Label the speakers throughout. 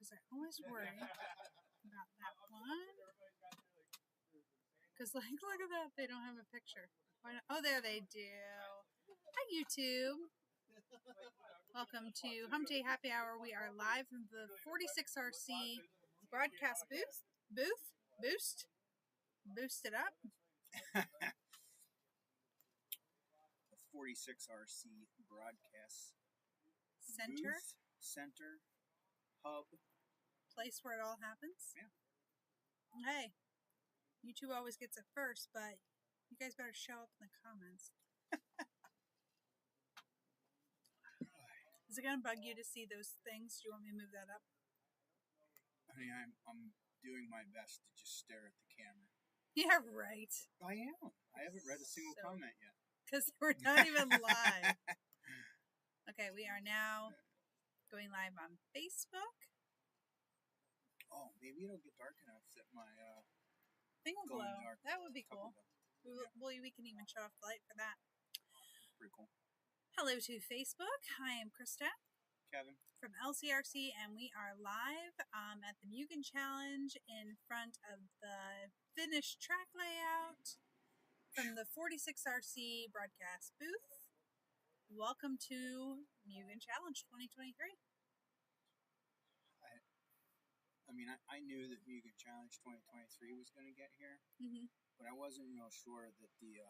Speaker 1: because I always worry about that one. Because, like, look at that. They don't have a picture. Oh, there they do. Hi, YouTube. Welcome to Hump Day Happy Hour. We are live from the 46RC broadcast booth. Boost it up.
Speaker 2: The 46RC broadcast center, hub,
Speaker 1: place where it all happens.
Speaker 2: Yeah.
Speaker 1: Hey, YouTube always gets it first, but you guys better show up in the comments. Is it gonna bug you to see those things? Do you want me to move that up?
Speaker 2: I mean, I'm doing my best to just stare at the camera.
Speaker 1: Yeah, right.
Speaker 2: I am. I haven't read a single comment yet.
Speaker 1: Because we're not even live. Okay, we are now going live on Facebook.
Speaker 2: Oh, maybe it'll get dark enough that my
Speaker 1: thing will glow.
Speaker 2: Dark.
Speaker 1: That would be cool. We can even shut off the light for that.
Speaker 2: Pretty cool.
Speaker 1: Hello to Facebook. I am Krista.
Speaker 2: Kevin.
Speaker 1: From LCRC, and we are live at the Mugen Challenge in front of the finished track layout from the 46RC broadcast booth. Welcome to Mugen Challenge 2023.
Speaker 2: I mean, I knew that Mugen Challenge 2023 was going to get here, but I wasn't real sure that the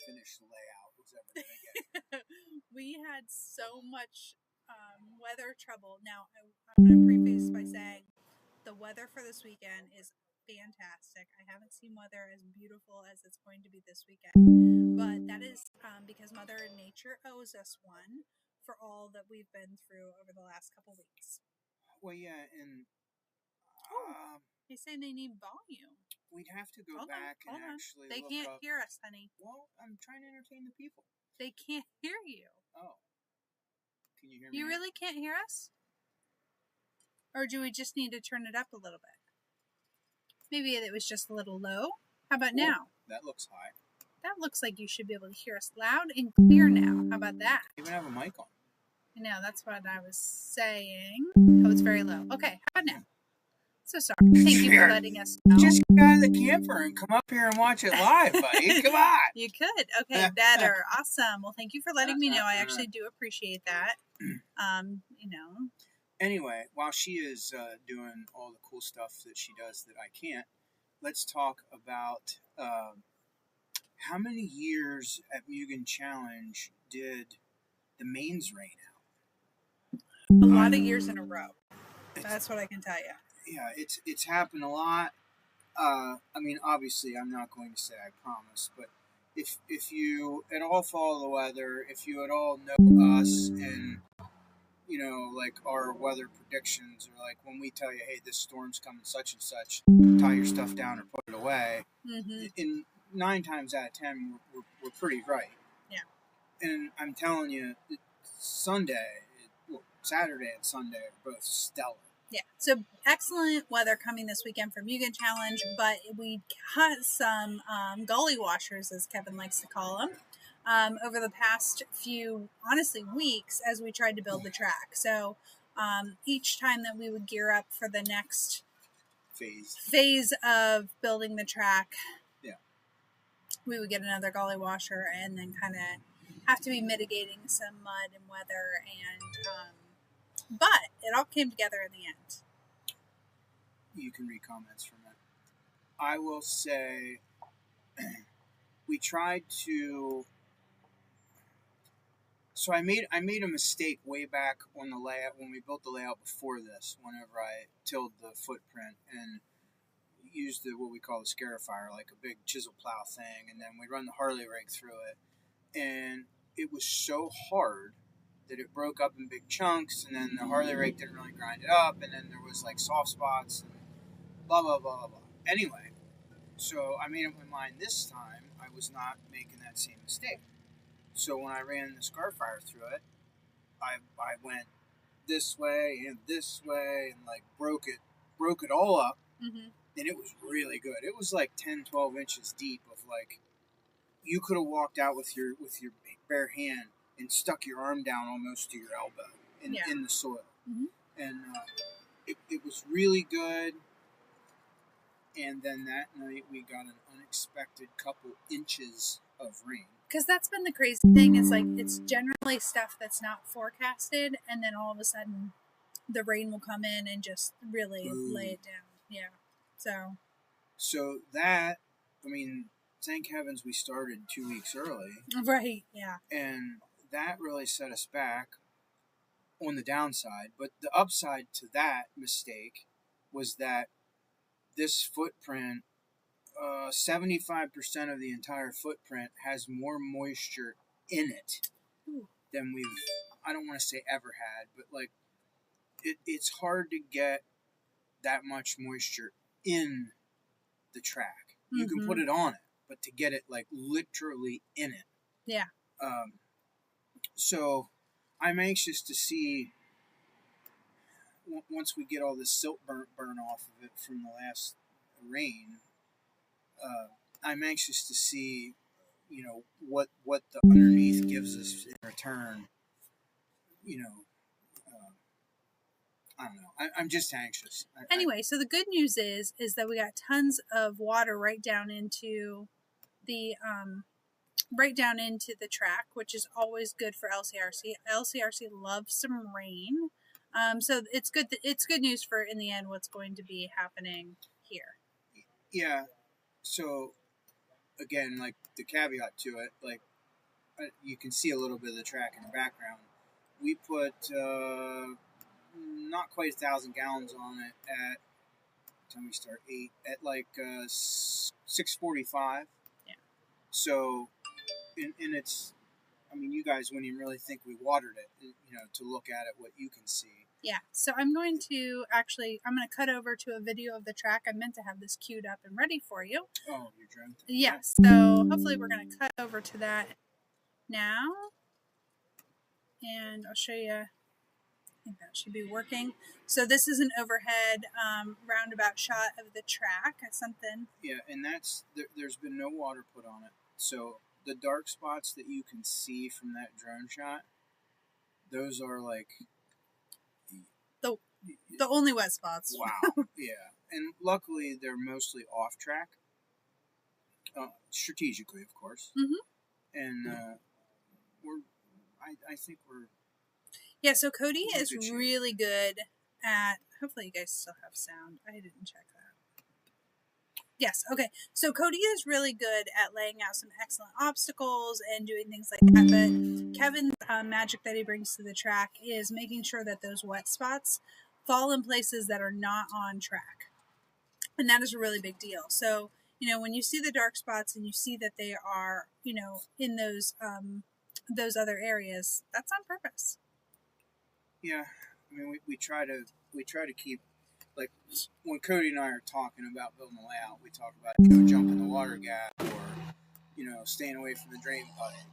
Speaker 2: finished layout was ever going to get here.
Speaker 1: We had so much weather trouble. Now, I'm going to preface by saying the weather for this weekend is fantastic. I haven't seen weather as beautiful as it's going to be this weekend, but that is because Mother Nature owes us one for all that we've been through over the last couple weeks.
Speaker 2: Well, yeah, and
Speaker 1: they say they need volume.
Speaker 2: We'd have to go back and actually
Speaker 1: They can't hear us, honey.
Speaker 2: Well, I'm trying to entertain the people.
Speaker 1: They can't hear you.
Speaker 2: Oh. Can you hear me?
Speaker 1: You really can't hear us? Or do we just need to turn it up a little bit? Maybe it was just a little low. How about now?
Speaker 2: That looks high.
Speaker 1: That looks like you should be able to hear us loud and clear now. How about that?
Speaker 2: You even have a mic on.
Speaker 1: I know, that's what I was saying. Oh, it's very low. Okay, how about now? So sorry. Thank you for letting us know.
Speaker 2: Just get out of the camper and come up here and watch it live, buddy. Come on.
Speaker 1: You could. Okay, better. Awesome. Well, thank you for letting me know. I actually do appreciate that.
Speaker 2: Anyway, while she is doing all the cool stuff that she does that I can't, let's talk about how many years at Mugen Challenge did the mains rain out?
Speaker 1: A lot of years in a row. That's what I can tell you.
Speaker 2: Yeah, it's happened a lot. I mean, obviously, I'm not going to say I promise, but if you at all follow the weather, if you at all know us and, like our weather predictions, or like when we tell you, hey, this storm's coming such and such, tie your stuff down or put it away, in 9 times out of 10, we're pretty right.
Speaker 1: Yeah.
Speaker 2: And I'm telling you, Saturday and Sunday are both stellar.
Speaker 1: Yeah, so excellent weather coming this weekend for Mugen Challenge, but we got some gully washers, as Kevin likes to call them, over the past few, honestly, weeks as we tried to build the track. So each time that we would gear up for the next phase of building the track, we would get another gully washer and then kind of have to be mitigating some mud and weather and... but it all came together in the end.
Speaker 2: You can read comments from it. I will say we tried to... So I made a mistake way back on the layout when we built the layout before this, whenever I tilled the footprint and used what we call the scarifier, like a big chisel plow thing, and then we run the Harley rig through it. And it was so hard that it broke up in big chunks, and then the Harley rake didn't really grind it up, and then there was like soft spots, and blah, blah, blah, blah, blah. Anyway, so I made up my mind this time I was not making that same mistake. So when I ran the scarifier through it, I went this way and like broke it all up, and it was really good. It was like 10, 12 inches deep of like, you could have walked out with your bare hand and stuck your arm down almost to your elbow in the soil. And it was really good. And then that night we got an unexpected couple inches of rain.
Speaker 1: Because that's been the crazy thing, is like it's generally stuff that's not forecasted, and then all of a sudden the rain will come in and just really lay it down. Yeah. So
Speaker 2: that, I mean, thank heavens we started 2 weeks early.
Speaker 1: Right, yeah.
Speaker 2: And that really set us back on the downside. But the upside to that mistake was that this footprint, 75% of the entire footprint has more moisture in it than we've, I don't want to say ever had, but like it's hard to get that much moisture in the track. You can put it on it, but to get it like literally in it.
Speaker 1: Yeah.
Speaker 2: So I'm anxious to see, once we get all this silt burn off of it from the last rain, I'm anxious to see, you know, what the underneath gives us in return. You know, I don't know. I'm just anxious.
Speaker 1: Anyway, so the good news is that we got tons of water right down into the track, which is always good for LCRC. LCRC loves some rain. So it's good. It's good news for, in the end, what's going to be happening here.
Speaker 2: Yeah. So again, like the caveat to it, like you can see a little bit of the track in the background. We put not quite 1,000 gallons on it at time we start 8 at like 6:45.
Speaker 1: Yeah.
Speaker 2: So, and it's, I mean, you guys wouldn't even really think we watered it, you know, to look at it, what you can see.
Speaker 1: Yeah. So I'm going to cut over to a video of the track. I meant to have this queued up and ready for you.
Speaker 2: Oh, you're drunk?
Speaker 1: Yeah. So hopefully we're going to cut over to that now. And I'll show you. I think that should be working. So this is an overhead roundabout shot of the track. Something.
Speaker 2: Yeah, and there's been no water put on it. So the dark spots that you can see from that drone shot, those are like
Speaker 1: the only wet spots.
Speaker 2: Wow. Yeah, and luckily they're mostly off track, strategically, of course. And I think we're.
Speaker 1: Yeah, so Cody is really good at, hopefully you guys still have sound. I didn't check that. Yes, okay. So Cody is really good at laying out some excellent obstacles and doing things like that. But Kevin's magic that he brings to the track is making sure that those wet spots fall in places that are not on track. And that is a really big deal. So, you know, when you see the dark spots and you see that they are, you know, in those other areas, that's on purpose.
Speaker 2: Yeah, I mean, we try to keep, like, when Cody and I are talking about building a layout, we talk about, you know, jumping the water gap, or, you know, staying away from the drain pipe, and,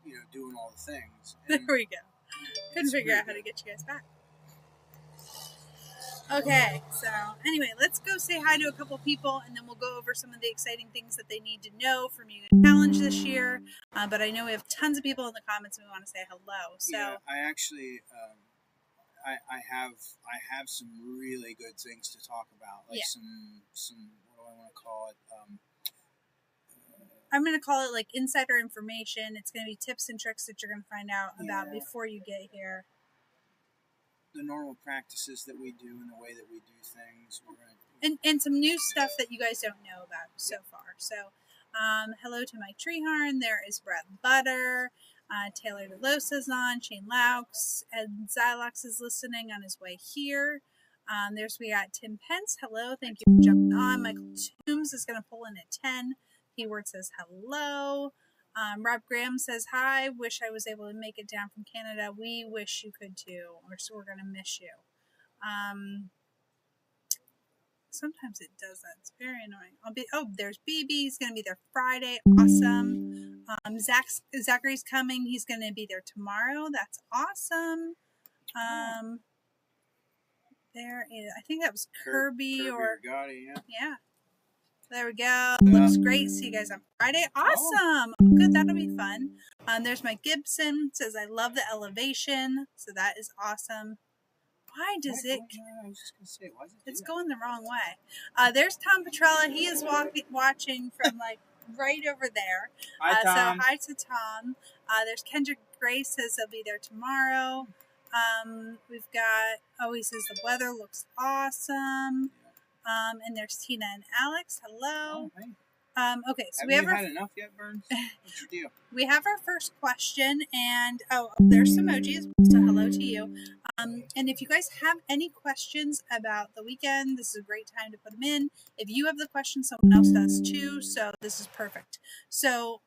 Speaker 2: you know, doing all the things. And
Speaker 1: there we go. Couldn't figure out how to get you guys back. Okay, so anyway, let's go say hi to a couple people, and then we'll go over some of the exciting things that they need to know from Mugen Challenge this year. But I know we have tons of people in the comments, and we want to say hello. So
Speaker 2: yeah, I actually. I have some really good things to talk about, like some what do I want to call it?
Speaker 1: I'm going to call it like insider information. It's going to be tips and tricks that you're going to find out about before you get here.
Speaker 2: The normal practices that we do and the way that we do things. We're gonna,
Speaker 1: and some new stuff that you guys don't know about so far. So hello to Mike Treehorn. There is Brett Butter. Taylor DeLosa's on, Shane Laux, and Xylox is listening on his way here. We got Tim Pence. Hello, thank you for jumping on. Michael Toombs is going to pull in at 10. Keyword says hello. Rob Graham says hi. Wish I was able to make it down from Canada. We wish you could too. We're going to miss you. Sometimes it does that. It's very annoying. There's BB. He's going to be there Friday. Awesome. Zachary's coming. He's going to be there tomorrow. That's awesome. There is, I think that was Kirby or
Speaker 2: Gotti,
Speaker 1: yeah. There we go. Looks great. See you guys on Friday. Awesome. Good. That'll be fun. There's Mike Gibson. Says, I love the elevation. So that is awesome. Why does it?
Speaker 2: I was just gonna say, why is it?
Speaker 1: It's going the wrong way. There's Tom Petrella. He is watching from like right over there.
Speaker 2: Hi, Tom.
Speaker 1: So hi to Tom. There's Kendrick Grace says he'll be there tomorrow. We've got, he says the weather looks awesome. And there's Tina and Alex. Hello.
Speaker 2: Oh, hey.
Speaker 1: Okay, so
Speaker 2: Have you had enough yet, Burns? What's your deal?
Speaker 1: We have our first question, and there's some emojis, so hello to you. And if you guys have any questions about the weekend, this is a great time to put them in. If you have the question, someone else does too, so this is perfect. So,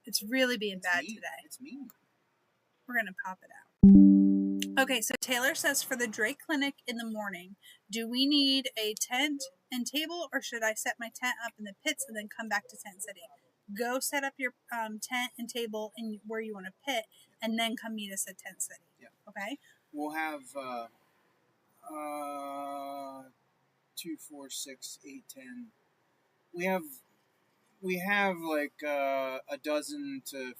Speaker 1: it's really being bad today.
Speaker 2: It's me.
Speaker 1: We're going to pop it out. Okay, so Taylor says for the Drake Clinic in the morning, do we need a tent and table, or should I set my tent up in the pits and then come back to Tent City? Go set up your tent and table in where you want to pit, and then come meet us at Tent City.
Speaker 2: Yeah.
Speaker 1: Okay?
Speaker 2: We'll have 2, 4, 6, 8, 10. We have like a dozen to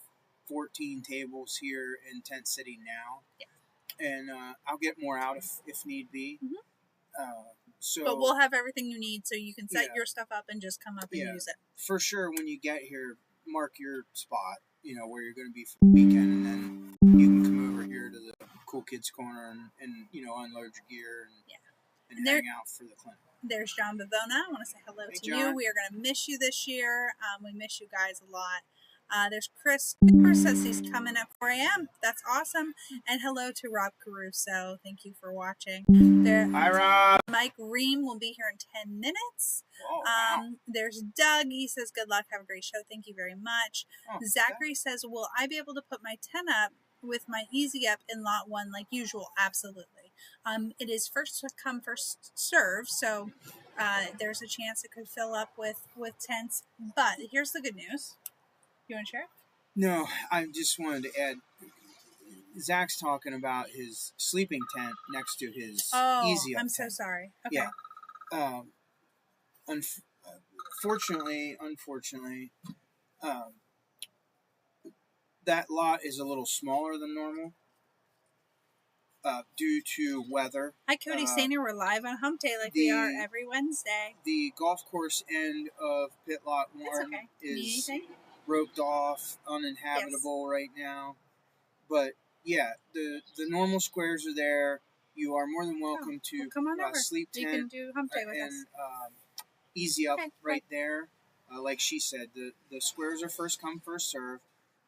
Speaker 2: 14 tables here in Tent City now.
Speaker 1: Yeah.
Speaker 2: And I'll get more out if need be.
Speaker 1: Mm-hmm.
Speaker 2: So,
Speaker 1: but we'll have everything you need, so you can set your stuff up and just come up and use it.
Speaker 2: For sure, when you get here, mark your spot, where you're going to be for the weekend, and then you can come over here to the Cool Kids Corner and unload your gear and hang out for the clinic. There's
Speaker 1: John Bavona. I want to say hello to
Speaker 2: John.
Speaker 1: you. We are going to miss you this year. We miss you guys a lot. There's Chris. Chris says he's coming at 4 a.m. That's awesome. And hello to Rob Caruso. Thank you for watching.
Speaker 2: Hi, Rob.
Speaker 1: Mike Ream will be here in 10 minutes.
Speaker 2: Oh, wow.
Speaker 1: There's Doug. He says, good luck. Have a great show. Thank you very much. Zachary says, will I be able to put my tent up with my Easy Up in lot 1 like usual? Absolutely. It is first come, first serve. So there's a chance it could fill up with tents. But here's the good news. You want to share?
Speaker 2: No, I just wanted to add. Zach's talking about his sleeping tent next to his Easy Up
Speaker 1: I'm so
Speaker 2: tent.
Speaker 1: sorry. Okay.
Speaker 2: Yeah. Unfortunately, that lot is a little smaller than normal due to weather.
Speaker 1: Hi, Cody Sainer. We're live on Hump Day like we are every Wednesday.
Speaker 2: The golf course end of pit lot 1 is roped off, uninhabitable right now. But yeah, the normal squares are there. You are more than welcome to
Speaker 1: come on over.
Speaker 2: Sleep tent.
Speaker 1: You can do Hump Day with us.
Speaker 2: Easy Up right there. Like she said, the squares are first come, first serve.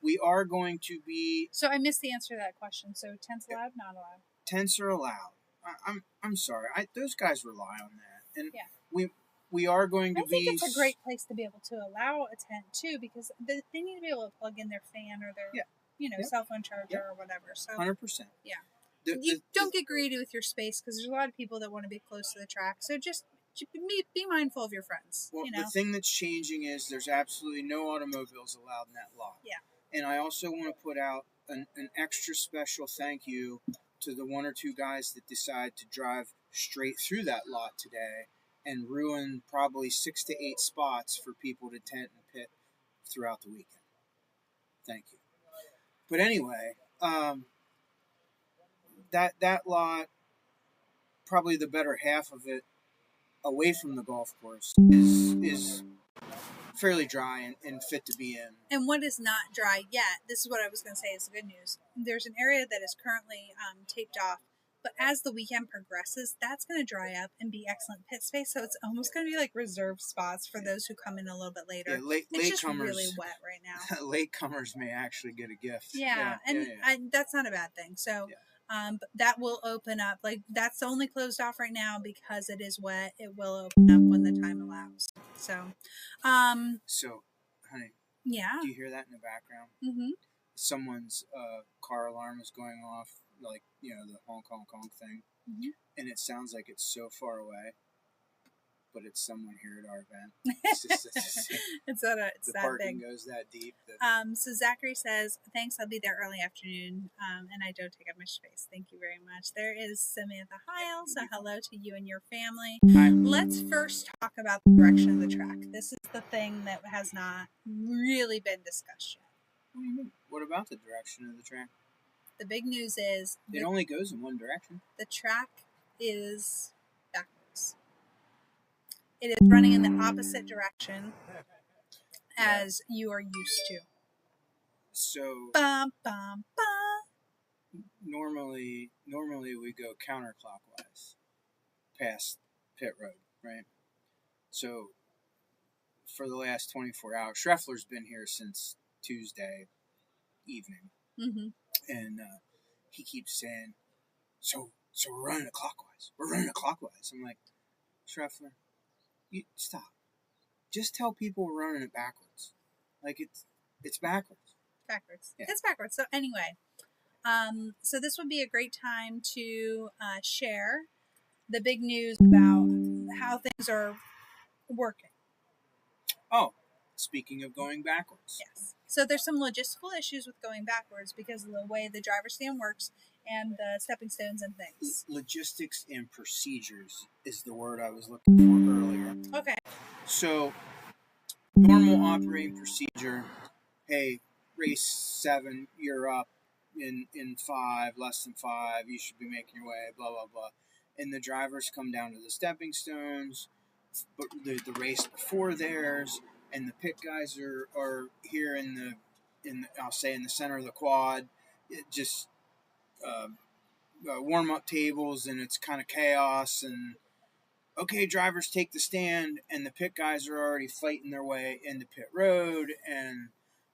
Speaker 2: We are going to be.
Speaker 1: So I missed the answer to that question. So tents allowed, not allowed?
Speaker 2: Tents are allowed. I'm sorry. Those guys rely on that, and we are going to be.
Speaker 1: I think it's a great place to be able to allow a tent too, because they need to be able to plug in their fan or their cell phone charger or whatever. So
Speaker 2: 100%.
Speaker 1: Yeah. You don't get greedy with your space, because there's a lot of people that want to be close to the track. So just be mindful of your friends.
Speaker 2: Well, the thing that's changing is there's absolutely no automobiles allowed in that lot.
Speaker 1: Yeah.
Speaker 2: And I also want to put out an extra special thank you to the 1 or 2 guys that decide to drive straight through that lot today and ruin probably 6 to 8 spots for people to tent and pit throughout the weekend. Thank you. But anyway, that lot, probably the better half of it, away from the golf course, is fairly dry and fit to be in.
Speaker 1: And what is not dry yet, this is what I was going to say is the good news. There's an area that is currently taped off, but as the weekend progresses, that's going to dry up and be excellent pit space. So it's almost going to be like reserved spots for those who come in a little bit later.
Speaker 2: Yeah,
Speaker 1: it's just really wet right now.
Speaker 2: Latecomers may actually get a gift.
Speaker 1: Yeah, and that's not a bad thing. So. But that will open up. Like, that's only closed off right now because it is wet. It will open up when the time allows. So,
Speaker 2: So, honey.
Speaker 1: Yeah.
Speaker 2: Do you hear that in the background?
Speaker 1: Mm-hmm.
Speaker 2: Someone's car alarm is going off, like, the honk, honk, honk thing.
Speaker 1: Mm-hmm.
Speaker 2: And it sounds like it's so far away. But it's someone here at our event. It's the parking goes that deep.
Speaker 1: So Zachary says, thanks, I'll be there early afternoon, and I don't take up much space. Thank you very much. There is Samantha Heil, so hello to you and your family.
Speaker 2: Hi.
Speaker 1: Let's first talk about the direction of the track. This is the thing that has not really been discussed yet.
Speaker 2: What do you mean? What about the direction of the track?
Speaker 1: the big news is
Speaker 2: it only goes in one direction.
Speaker 1: The track is backwards. It is running in the opposite direction as you are used to.
Speaker 2: So
Speaker 1: Bum, bum, bum.
Speaker 2: normally we go counterclockwise past pit road, right? So for the last 24 hours, Schreffler's been here since Tuesday evening, and he keeps saying, "So we're running it clockwise. We're running it clockwise." I'm like, Schreffler, you stop. Just tell people we're running it backwards. Like it's backwards.
Speaker 1: Backwards.
Speaker 2: Yeah.
Speaker 1: It's backwards. So anyway, so this would be a great time to share the big news about how things are working.
Speaker 2: Oh, speaking of going backwards.
Speaker 1: Yes. So there's some logistical issues with going backwards because of the way the driver stand works and the stepping stones and things.
Speaker 2: Logistics and procedures is the word I was looking for earlier.
Speaker 1: Okay.
Speaker 2: So, normal operating procedure, hey, race 7, you're up in 5, less than 5, you should be making your way, blah, blah, blah. And the drivers come down to the stepping stones, but the race before theirs, and the pit guys are here in the I'll say in the center of the quad, just warm-up tables, and it's kind of chaos, and okay, drivers take the stand, and the pit guys are already fighting their way into pit road, and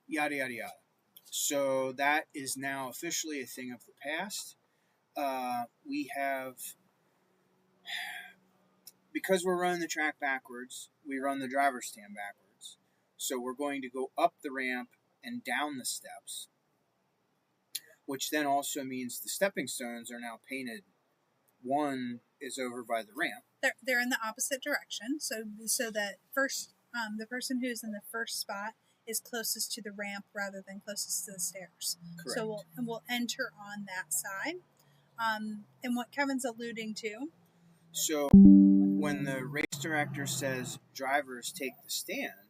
Speaker 2: yada, yada, yada. So that is now officially a thing of the past. We have, because we're running the track backwards, we run the driver's stand backwards. So we're going to go up the ramp and down the steps, which then also means the stepping stones are now painted. One is over by the ramp.
Speaker 1: They're in the opposite direction, so that first the person who's in the first spot is closest to the ramp rather than closest to the stairs.
Speaker 2: Correct.
Speaker 1: So we'll enter on that side. And what Kevin's alluding to.
Speaker 2: So when the race director says drivers take the stand,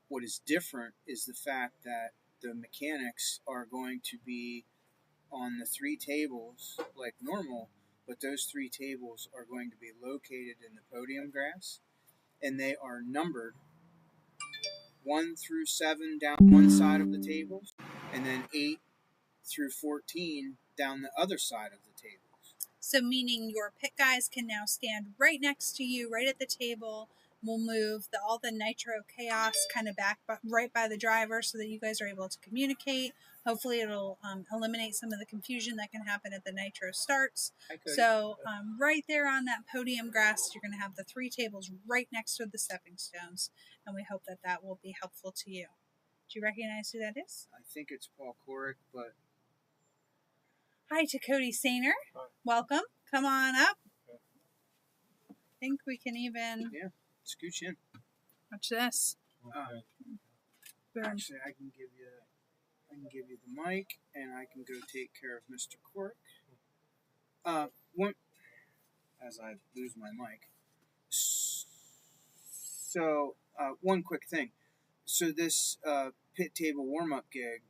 Speaker 2: what is different is the fact that the mechanics are going to be on the 3 tables like normal, but those 3 tables are going to be located in the podium grass, and they are numbered 1 through 7 down one side of the tables, and then 8 through 14 down the other side of the tables.
Speaker 1: So meaning your pit guys can now stand right next to you, right at the table. We'll move all the nitro chaos kind of back right by the driver so that you guys are able to communicate. Hopefully it'll eliminate some of the confusion that can happen at the nitro starts. So right there on that podium grass, you're going to have the 3 tables right next to the stepping stones. And we hope that will be helpful to you. Do you recognize who that is?
Speaker 2: I think it's Paul Corrick, but...
Speaker 1: Hi to Cody Sainer. Hi. Welcome. Come on up. Okay. I think we can even...
Speaker 2: Yeah, scooch in.
Speaker 1: Watch this.
Speaker 2: Okay. Actually, I can give you the mic, and I can go take care of Mr. Corrick. As I lose my mic. So, one quick thing. So this pit table warm-up gig,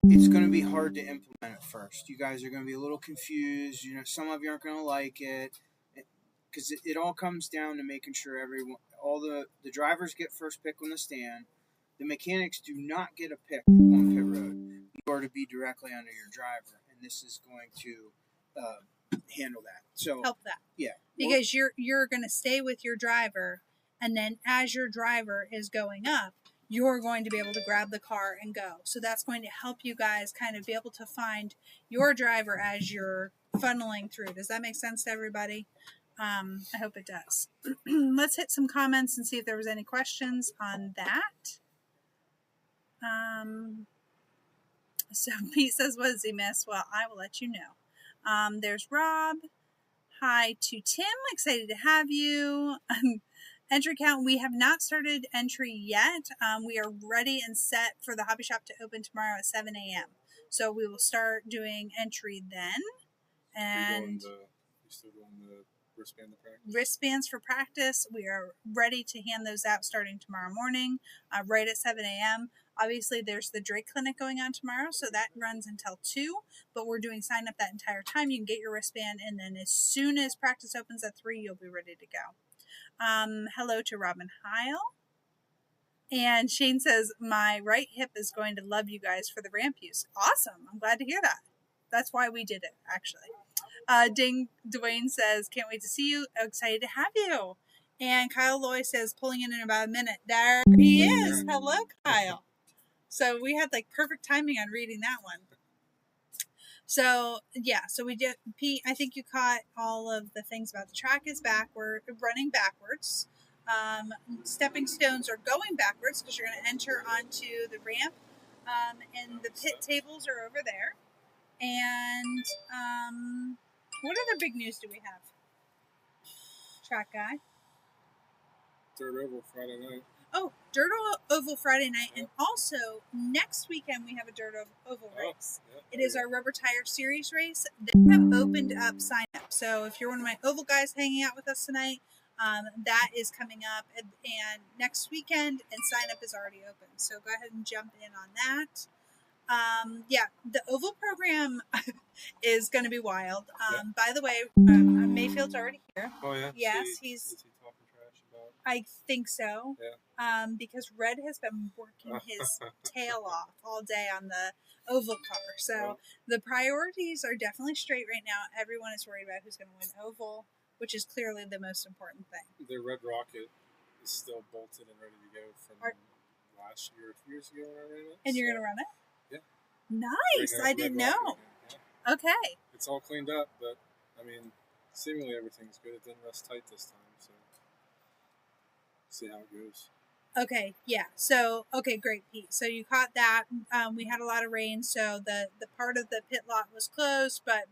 Speaker 2: it's going to be hard to implement at first. You guys are going to be a little confused. You know, some of you aren't going to like it. Because it all comes down to making sure all the drivers get first pick on the stand. The mechanics do not get a pick on pit road. You are to be directly under your driver, and this is going to handle that. So
Speaker 1: help that.
Speaker 2: Yeah.
Speaker 1: Because you're going to stay with your driver, and then as your driver is going up, you're going to be able to grab the car and go. So that's going to help you guys kind of be able to find your driver as you're funneling through. Does that make sense to everybody? I hope it does. Let's hit some comments and see if there was any questions on that. So Pete says, what does he miss? Well, I will let you know. There's Rob. Hi to Tim. Excited to have you. Entry count. We have not started entry yet. We are ready and set for the hobby shop to open tomorrow at 7 a.m. So we will start doing entry then. And
Speaker 3: you're still doing the wristband to practice?
Speaker 1: Wristbands for practice. We are ready to hand those out starting tomorrow morning, right at 7 a.m. Obviously, there's the Drake Clinic going on tomorrow, so that runs until 2, but we're doing sign up that entire time. You can get your wristband, and then as soon as practice opens at 3, you'll be ready to go. Hello to Robin Heil. And Shane says, my right hip is going to love you guys for the ramp use. Awesome. I'm glad to hear that. That's why we did it, actually. Dwayne says, can't wait to see you. Excited to have you. And Kyle Loy says, pulling in about a minute. There he is. Hello, Kyle. So we had like perfect timing on reading that one. So yeah, so we did. Pete, I think you caught all of the things about the track is back. We're running backwards. Stepping stones are going backwards because you're going to enter onto the ramp. And the pit tables are over there. And what other big news do we have? Track guy.
Speaker 3: Dirt Oval Friday night.
Speaker 1: Oh, Dirt Oval Friday night, and also next weekend we have a Dirt Oval race. It is our Rubber Tire Series race. They have opened up sign up. So if you're one of my Oval guys hanging out with us tonight, that is coming up, and next weekend, and sign up is already open. So go ahead and jump in on that. Yeah, the Oval program is going to be wild. By the way, Mayfield's already here.
Speaker 3: Oh yeah.
Speaker 1: Yes,
Speaker 3: is he talking trash about?
Speaker 1: I think so.
Speaker 3: Yeah.
Speaker 1: Because Red has been working his tail off all day on the Oval car. So the priorities are definitely straight right now. Everyone is worried about who's going to win Oval, which is clearly the most important thing.
Speaker 3: The Red Rocket is still bolted and ready to go from last year, 2 years ago when I ran it.
Speaker 1: And you're going to run it?
Speaker 3: Yeah.
Speaker 1: Nice. I didn't know. Yeah. Okay.
Speaker 3: It's all cleaned up, but I mean, seemingly everything's good. It didn't rust tight this time, so see how it goes.
Speaker 1: Okay, yeah. So, okay, great, Pete. So you caught that. We had a lot of rain, so the part of the pit lot was closed, but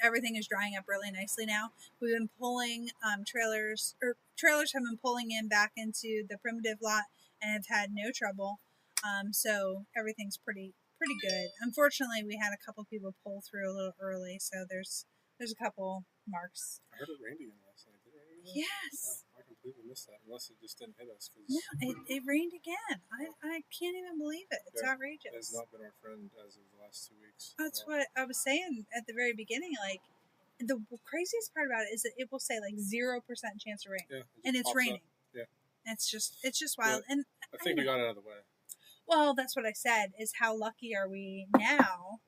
Speaker 1: everything is drying up really nicely now. We've been pulling trailers have been pulling in back into the primitive lot and have had no trouble. So everything's pretty good. Unfortunately, we had a couple people pull through a little early, so there's a couple marks.
Speaker 3: I heard it rained again last night. Did it rain again?
Speaker 1: Yes.
Speaker 3: Oh, I completely missed that, unless it just didn't hit us.
Speaker 1: No, it rained again. I can't even believe it. It's outrageous.
Speaker 3: It has not been our friend as of the last 2 weeks.
Speaker 1: That's what I was saying at the very beginning. Like, the craziest part about it is that it will say like 0% chance of rain, and it's raining.
Speaker 3: Up. Yeah,
Speaker 1: it's just wild.
Speaker 3: Yeah.
Speaker 1: And
Speaker 3: I think we got it out of the way.
Speaker 1: Well, that's what I said. Is how lucky are we now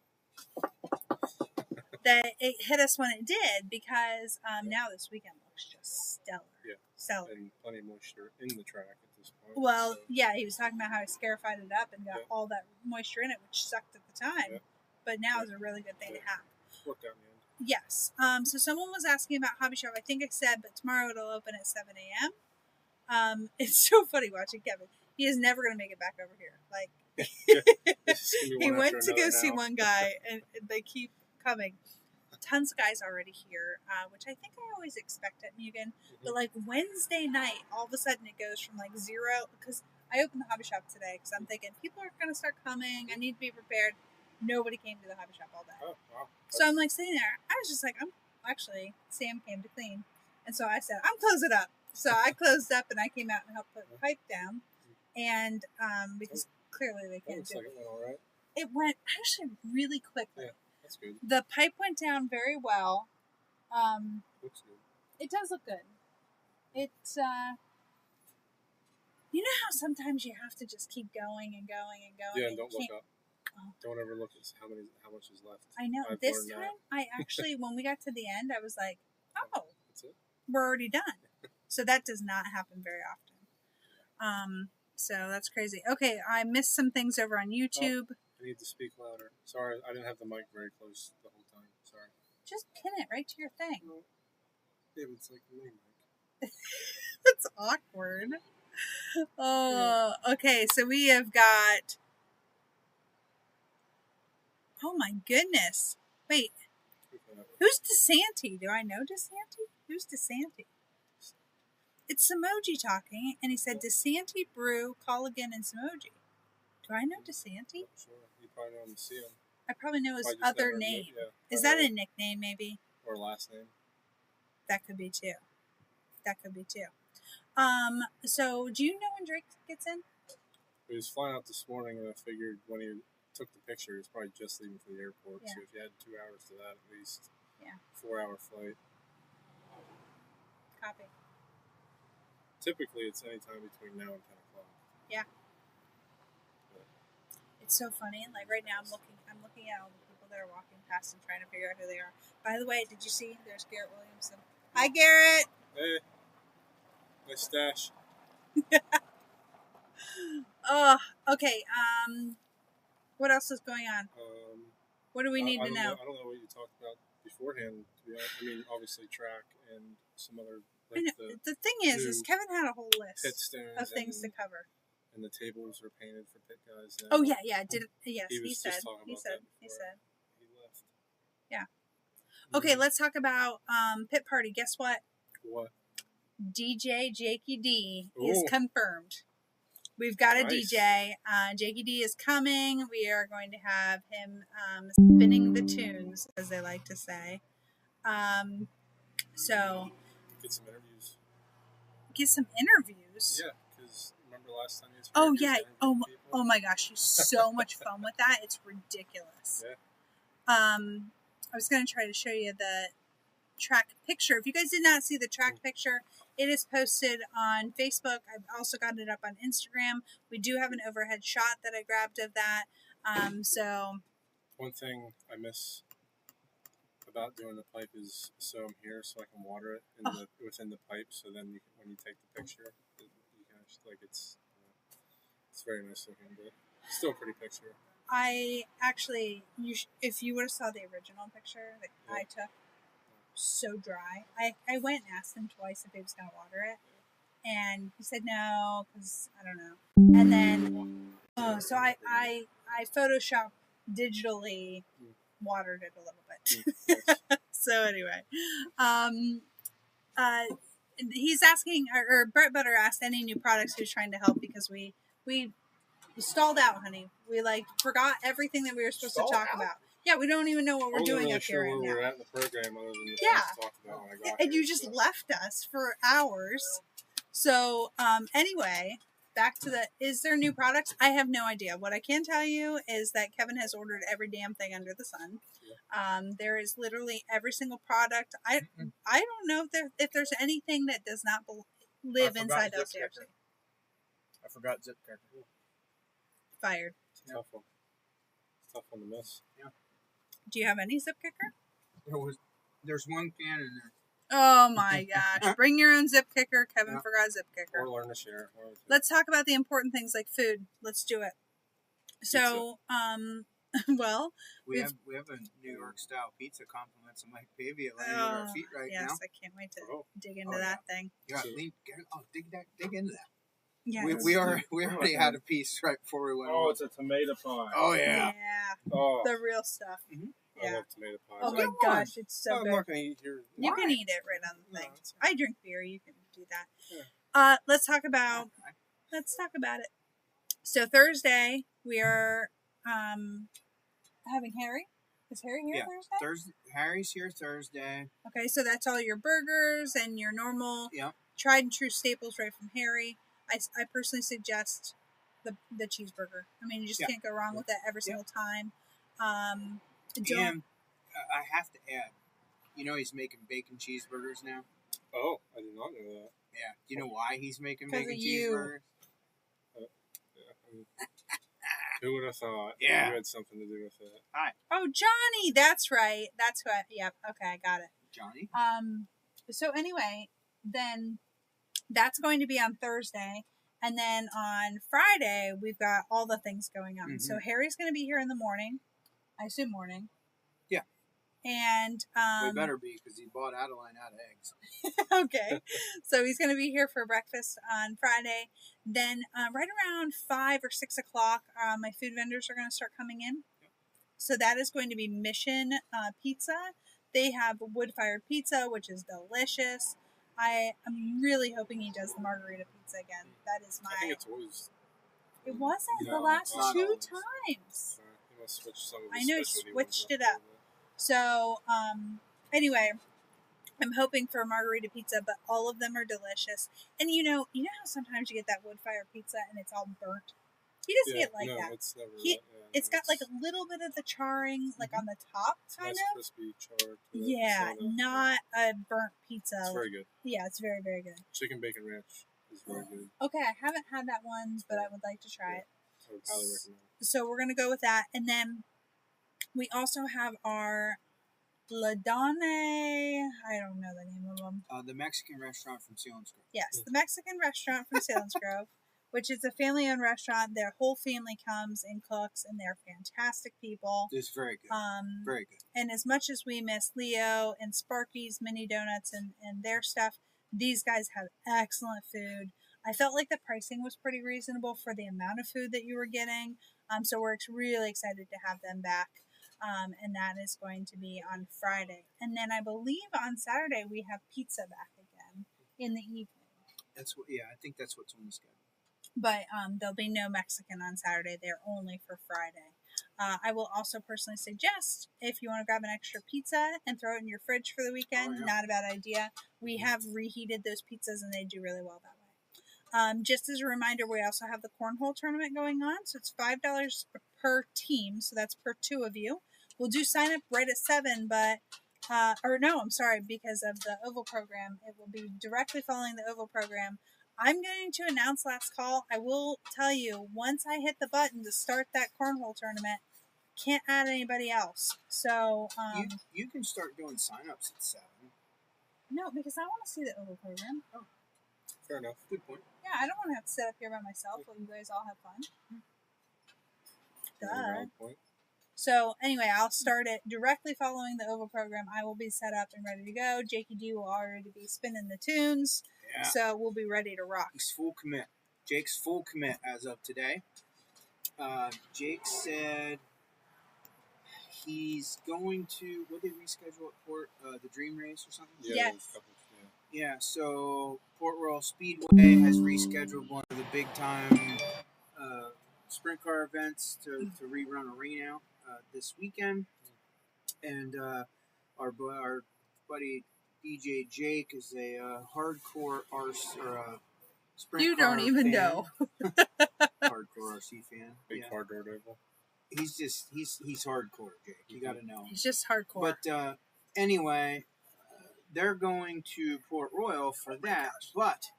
Speaker 1: that it hit us when it did? Because now this weekend looks just stellar. Yeah, stellar.
Speaker 3: And plenty of moisture in the track at this point.
Speaker 1: Well, yeah, he was talking about how he scarified it up and got all that moisture in it, which sucked at the time. Yeah. But now is a really good thing to have.
Speaker 3: Worked out in the end.
Speaker 1: Yes. So someone was asking about Hobby Shop. I think I said, but tomorrow it'll open at 7 a.m. It's so funny watching Kevin. He is never going to make it back over here. Like, he went to go see one guy, and they keep coming. Tons of guys already here, which I think I always expect at Mugen. Mm-hmm. But like Wednesday night, all of a sudden it goes from like 0, because I opened the hobby shop today because I'm thinking people are going to start coming. I need to be prepared. Nobody came to the hobby shop all day. Oh, wow. So I'm like sitting there. I was just like, Sam came to clean. And so I said, I'm closing up. So I closed up and I came out and helped put the pipe down. And because clearly they can't do it.
Speaker 3: It went all right.
Speaker 1: It went actually really quickly.
Speaker 3: Yeah, that's good.
Speaker 1: The pipe went down very well.
Speaker 3: Looks good.
Speaker 1: It does look good. It's you know how sometimes you have to just keep going and going and going.
Speaker 3: Yeah,
Speaker 1: and
Speaker 3: don't look up. Oh. Don't ever look at how much is left.
Speaker 1: I know. This time, I actually, when we got to the end, I was like, oh,
Speaker 3: that's it?
Speaker 1: We're already done. So that does not happen very often. So that's crazy. Okay, I missed some things over on YouTube.
Speaker 3: Oh, I need to speak louder. Sorry, I didn't have the mic very close the whole time. Sorry.
Speaker 1: Just pin it right to your thing.
Speaker 3: Well, yeah, but it's like a mini mic.
Speaker 1: That's awkward. Oh, okay. So we have got... Oh my goodness. Wait. Who's DeSanti? Do I know DeSanti? Who's DeSanti? It's Samoji talking, and he said DeSanti Brew, Colligan, and Samoji. Do I know DeSanti?
Speaker 3: Sure. You probably know him to see him.
Speaker 1: I probably know his other name. Is that a nickname, maybe?
Speaker 3: Or last name?
Speaker 1: That could be too. So do you know when Drake gets in?
Speaker 3: He was flying out this morning, and I figured when he took the picture, he was probably just leaving for the airport.
Speaker 1: Yeah.
Speaker 3: So if you had 2 hours to that, at least.
Speaker 1: Yeah.
Speaker 3: 4-hour flight.
Speaker 1: Copy.
Speaker 3: Typically, it's any time between now and 10 o'clock.
Speaker 1: Yeah. It's so funny. Like right now, I'm looking at all the people that are walking past and trying to figure out who they are. By the way, did you see? There's Garrett Williamson. Hi, Garrett.
Speaker 3: Hey, nice stash.
Speaker 1: Oh, okay. What else is going on? What do we need to know?
Speaker 3: I don't know what you talked about beforehand. To be honest. I mean, obviously track and some other.
Speaker 1: I
Speaker 3: Like
Speaker 1: know. The thing is Kevin had a whole list of things to cover.
Speaker 3: And the tables are painted for pit guys. Now.
Speaker 1: Oh yeah. Did it, yes,
Speaker 3: he said.
Speaker 1: He said.
Speaker 3: He left.
Speaker 1: Yeah. Okay, let's talk about pit party. Guess what?
Speaker 3: What?
Speaker 1: DJ Jakey D
Speaker 3: Ooh.
Speaker 1: is confirmed. We've got a
Speaker 3: Nice.
Speaker 1: DJ. Jakey D is coming. We are going to have him spinning the tunes, as they like to say. So
Speaker 3: Get some interviews.
Speaker 1: Get some interviews.
Speaker 3: Yeah, because remember last time he was.
Speaker 1: Oh yeah. Oh my gosh, he's so much fun with that. It's ridiculous.
Speaker 3: Yeah.
Speaker 1: I was going to try to show you the track picture. If you guys did not see the track picture, it is posted on Facebook. I've also got it up on Instagram. We do have an overhead shot that I grabbed of that. So
Speaker 3: one thing I miss about doing the pipe is so I'm here so I can water it within the pipe. So then when you take the picture, you can actually, like it's very nice looking, but still a pretty picture.
Speaker 1: I actually, if you would have saw the original picture that I took, so dry. I went and asked him twice if he was going to water it, and he said no because I don't know. And then, so I Photoshop digitally watered it a little bit. So anyway, he's asking, or Brett Butter asked any new products he was trying to help because we stalled out, honey. We forgot everything that we were supposed to talk about. Yeah, we don't even know what we're doing up here right now.
Speaker 3: We're at in the program other than the things to talk about when I got
Speaker 1: and
Speaker 3: here,
Speaker 1: you just left us for hours. So anyway, back to is there new products? I have no idea. What I can tell you is that Kevin has ordered every damn thing under the sun. Yeah. There is literally every single product. I don't know if there's anything that does not live inside LCRC.
Speaker 2: I forgot zip kicker.
Speaker 1: Fired.
Speaker 3: It's a tough one. It's a tough one to miss.
Speaker 2: Yeah.
Speaker 1: Do you have any zip kicker?
Speaker 2: There's one can in there.
Speaker 1: Oh my gosh. Bring your own zip kicker. Kevin forgot zip kicker.
Speaker 3: Or learn to share.
Speaker 1: Let's talk about the important things like food. Let's do it. So, well,
Speaker 2: we have a New York style pizza compliments of Mike Pavia laying at our feet right now.
Speaker 1: Yes, I can't wait to dig into that thing.
Speaker 2: Yeah, dig into that.
Speaker 1: Yeah,
Speaker 2: we already had a piece right before we went.
Speaker 3: Oh, it's a tomato pie.
Speaker 2: Oh yeah.
Speaker 3: Oh,
Speaker 1: the real stuff.
Speaker 2: Mm-hmm.
Speaker 1: Yeah.
Speaker 3: I love tomato pies.
Speaker 1: Oh my gosh, it's so good.
Speaker 3: I'm not gonna eat here.
Speaker 1: You can eat it right on the thing.
Speaker 3: No,
Speaker 1: I drink beer. You can do that.
Speaker 3: Yeah.
Speaker 1: Let's talk about it. So Thursday we are having Harry. Is Harry here Thursday?
Speaker 2: Harry's here Thursday.
Speaker 1: Okay, so that's all your burgers and your normal tried and true staples right from Harry. I personally suggest the cheeseburger. I mean, you just can't go wrong with that every single time.
Speaker 2: And I have to add, he's making bacon cheeseburgers now.
Speaker 3: Oh, I did not know that.
Speaker 2: Yeah. Do you know why he's making bacon cheeseburgers?
Speaker 3: Who would have thought?
Speaker 2: Yeah.
Speaker 3: You had something to do with it.
Speaker 2: Hi.
Speaker 1: Oh, Johnny. That's right. That's who yep. Okay, I got it.
Speaker 2: Johnny.
Speaker 1: So anyway, then that's going to be on Thursday. And then on Friday, we've got all the things going on. Mm-hmm. So Harry's going to be here in the morning. I assume morning.
Speaker 2: Yeah.
Speaker 1: And
Speaker 2: we better be because he bought Adeline out of eggs.
Speaker 1: Okay. So he's going to be here for breakfast on Friday. Then right around 5 or 6 o'clock, my food vendors are going to start coming in. Yep. So that is going to be Mission Pizza. They have wood-fired pizza, which is delicious. I am really hoping he does the margarita pizza again. That is my...
Speaker 3: I think it's always...
Speaker 1: It wasn't the last 2 times.
Speaker 3: He must switch some of
Speaker 1: I know he switched it up. So, anyway, I'm hoping for a margarita pizza, but all of them are delicious. And you know how sometimes you get that wood-fired pizza and it's all burnt? He doesn't get like that.
Speaker 3: It's never
Speaker 1: He,
Speaker 3: that. Yeah,
Speaker 1: it's got like a little bit of the charring, like on the top, kind
Speaker 3: nice
Speaker 1: of.
Speaker 3: crispy charred.
Speaker 1: Yeah, not a burnt pizza.
Speaker 3: It's very good.
Speaker 1: Yeah, it's very, very good.
Speaker 3: Chicken bacon ranch is very good.
Speaker 1: Okay, I haven't had that one, but I would like to try it.
Speaker 3: I would highly recommend.
Speaker 1: So we're gonna go with that, and then we also have our Ladone. I don't know the name of them.
Speaker 2: The Mexican restaurant from Selinsgrove.
Speaker 1: Yes, the Mexican restaurant from Selinsgrove, which is a family-owned restaurant. Their whole family comes and cooks, and they're fantastic people.
Speaker 2: It's very good. Very good.
Speaker 1: And as much as we miss Leo and Sparky's Mini Donuts and their stuff, these guys have excellent food. I felt like the pricing was pretty reasonable for the amount of food that you were getting. So we're really excited to have them back. And that is going to be on Friday. And then I believe on Saturday we have pizza back again in the evening.
Speaker 2: I think that's what's on the schedule.
Speaker 1: But there'll be no Mexican on Saturday. They're only for Friday. I will also personally suggest if you want to grab an extra pizza and throw it in your fridge for the weekend, not a bad idea. We have reheated those pizzas and they do really well that way. Just as a reminder, we also have the cornhole tournament going on. So it's $5 per team. So that's per two of you. We'll do sign up right at 7, but, because of the OVAL program, it will be directly following the OVAL program. I'm going to announce last call. I will tell you, once I hit the button to start that cornhole tournament, can't add anybody else. So,
Speaker 2: you can start doing sign-ups at 7.
Speaker 1: No, because I want to see the OVAL program.
Speaker 2: Oh, fair enough. Good point.
Speaker 1: Yeah, I don't want to have to sit up here by myself while you guys all have fun. Duh. So anyway, I'll start it directly following the OVAL program. I will be set up and ready to go. Jakey D will already be spinning the tunes. Yeah. So we'll be ready to rock.
Speaker 2: He's full commit. Jake's full commit as of today. Jake said he's going to, what did they reschedule at Port? The Dream Race or something?
Speaker 1: Yes.
Speaker 2: Yeah, so Port Royal Speedway has rescheduled one of the big time sprint car events to rerun a rain out this weekend. And our buddy DJ Jake is a hardcore sprint
Speaker 1: you
Speaker 2: car
Speaker 1: don't even
Speaker 2: fan.
Speaker 1: know.
Speaker 2: Hardcore RC fan.
Speaker 3: Big car Daredevil.
Speaker 2: He's hardcore, Jake. You got to know him.
Speaker 1: He's just hardcore.
Speaker 2: But anyway, they're going to Port Royal for that, but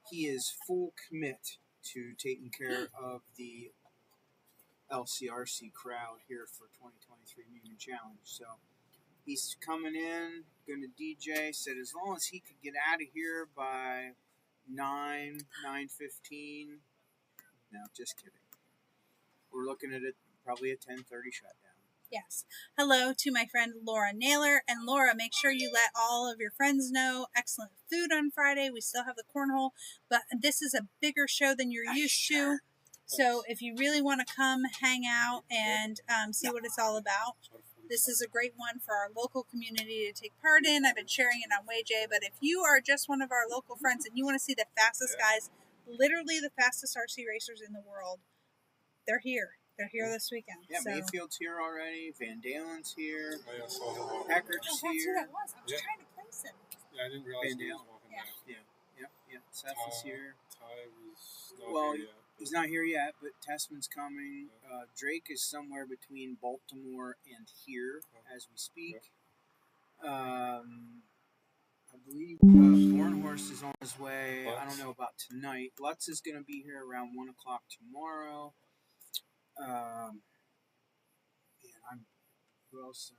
Speaker 2: he is full commit to taking care of the LCRC crowd here for 2023 Mugen Challenge. So he's coming in, going to DJ. Said as long as he could get out of here by 9:15. No, just kidding. We're looking at it probably a 10:30 shutdown.
Speaker 1: Yes. Hello to my friend Laura Naylor. And Laura, make sure you let all of your friends know. Excellent food on Friday. We still have the cornhole, but this is a bigger show than you're used to. So if you really want to come hang out and see what it's all about, this is a great one for our local community to take part in. I've been sharing it on WayJ, but if you are just one of our local friends and you want to see the fastest guys, literally the fastest RC racers in the world, they're here. They're here this weekend.
Speaker 2: Yeah,
Speaker 1: so.
Speaker 2: Mayfield's here already. Van Dalen's here.
Speaker 3: Peckert's
Speaker 1: that's
Speaker 2: here.
Speaker 1: who that was. I was trying to place him.
Speaker 3: Yeah, I didn't realize he was walking back.
Speaker 2: Yeah. Seth is here.
Speaker 3: Ty was not here yet.
Speaker 2: He's not here yet, but Tessman's coming. Drake is somewhere between Baltimore and here as we speak. I believe Hornhorse is on his way. Lutz. I don't know about tonight. Lutz is going to be here around 1 o'clock tomorrow. Who else am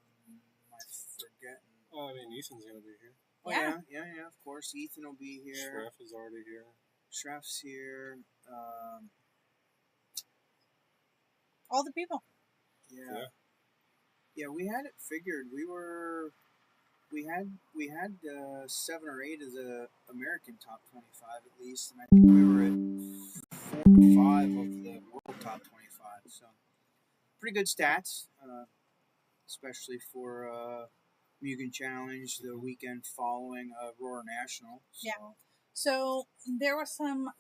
Speaker 2: I forgetting?
Speaker 3: Oh, I mean, Ethan's going to be here.
Speaker 2: Oh, yeah, of course. Ethan will be here.
Speaker 3: Schreff is already here.
Speaker 2: Schreff's here.
Speaker 1: All the people.
Speaker 2: Yeah, we had it figured. We had 7 or 8 of the American top 25 at least, and I think we were at 4 or 5 of the world top 25. So pretty good stats, especially for Mugen Challenge the weekend following Roar National. So.
Speaker 1: Yeah. So there was some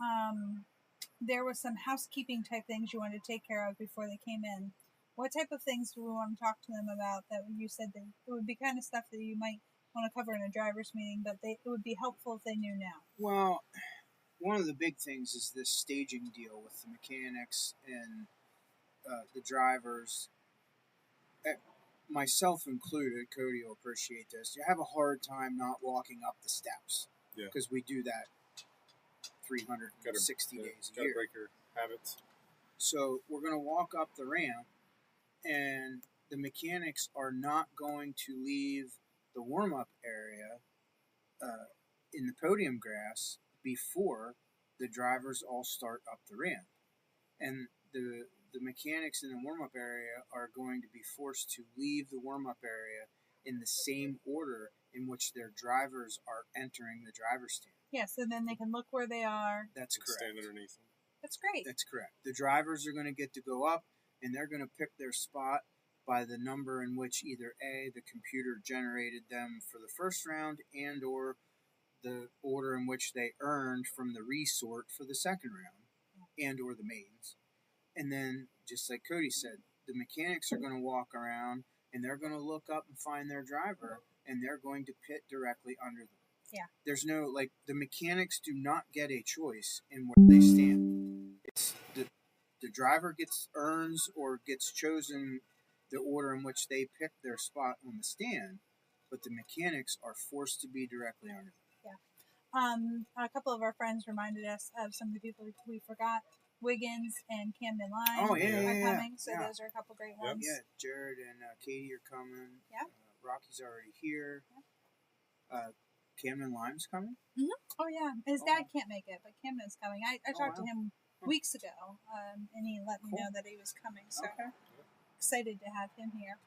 Speaker 1: housekeeping type things you wanted to take care of before they came in. What type of things do we want to talk to them about that you said that it would be kind of stuff that you might want to cover in a driver's meeting, but it would be helpful if they knew now?
Speaker 2: Well, one of the big things is this staging deal with the mechanics and the drivers. Myself included, Cody will appreciate this. You have a hard time not walking up the steps because we do that 360 days a year.
Speaker 3: Break your habits.
Speaker 2: So we're going to walk up the ramp, and the mechanics are not going to leave the warm-up area in the podium grass before the drivers all start up the ramp. And the mechanics in the warm-up area are going to be forced to leave the warm-up area in the same order in which their drivers are entering the driver's stand.
Speaker 1: Yes, and then they can look where they are.
Speaker 2: That's correct.
Speaker 3: Stand underneath them.
Speaker 1: That's great.
Speaker 2: That's correct. The drivers are going to get to go up, and they're going to pick their spot by the number in which either A, the computer generated them for the first round, and or the order in which they earned from the resort for the second round, and or the mains. And then, just like Cody said, the mechanics are going to walk around, and they're going to look up and find their driver, and they're going to pit directly under them.
Speaker 1: Yeah.
Speaker 2: There's no, the mechanics do not get a choice in where they stand. It's the driver earns or gets chosen the order in which they pick their spot on the stand, but the mechanics are forced to be directly under them.
Speaker 1: Yeah. A couple of our friends reminded us of some of the people we forgot. Wiggins and Camden Line are coming, so those are a couple great ones.
Speaker 2: Yeah, Jared and Katie are coming.
Speaker 1: Yeah.
Speaker 2: Rocky's already here. Camden Lime's coming.
Speaker 1: Mm-hmm. Oh yeah, his dad can't make it, but Camden's coming. I talked to him weeks ago, and he let me know that he was coming. So excited to have him here.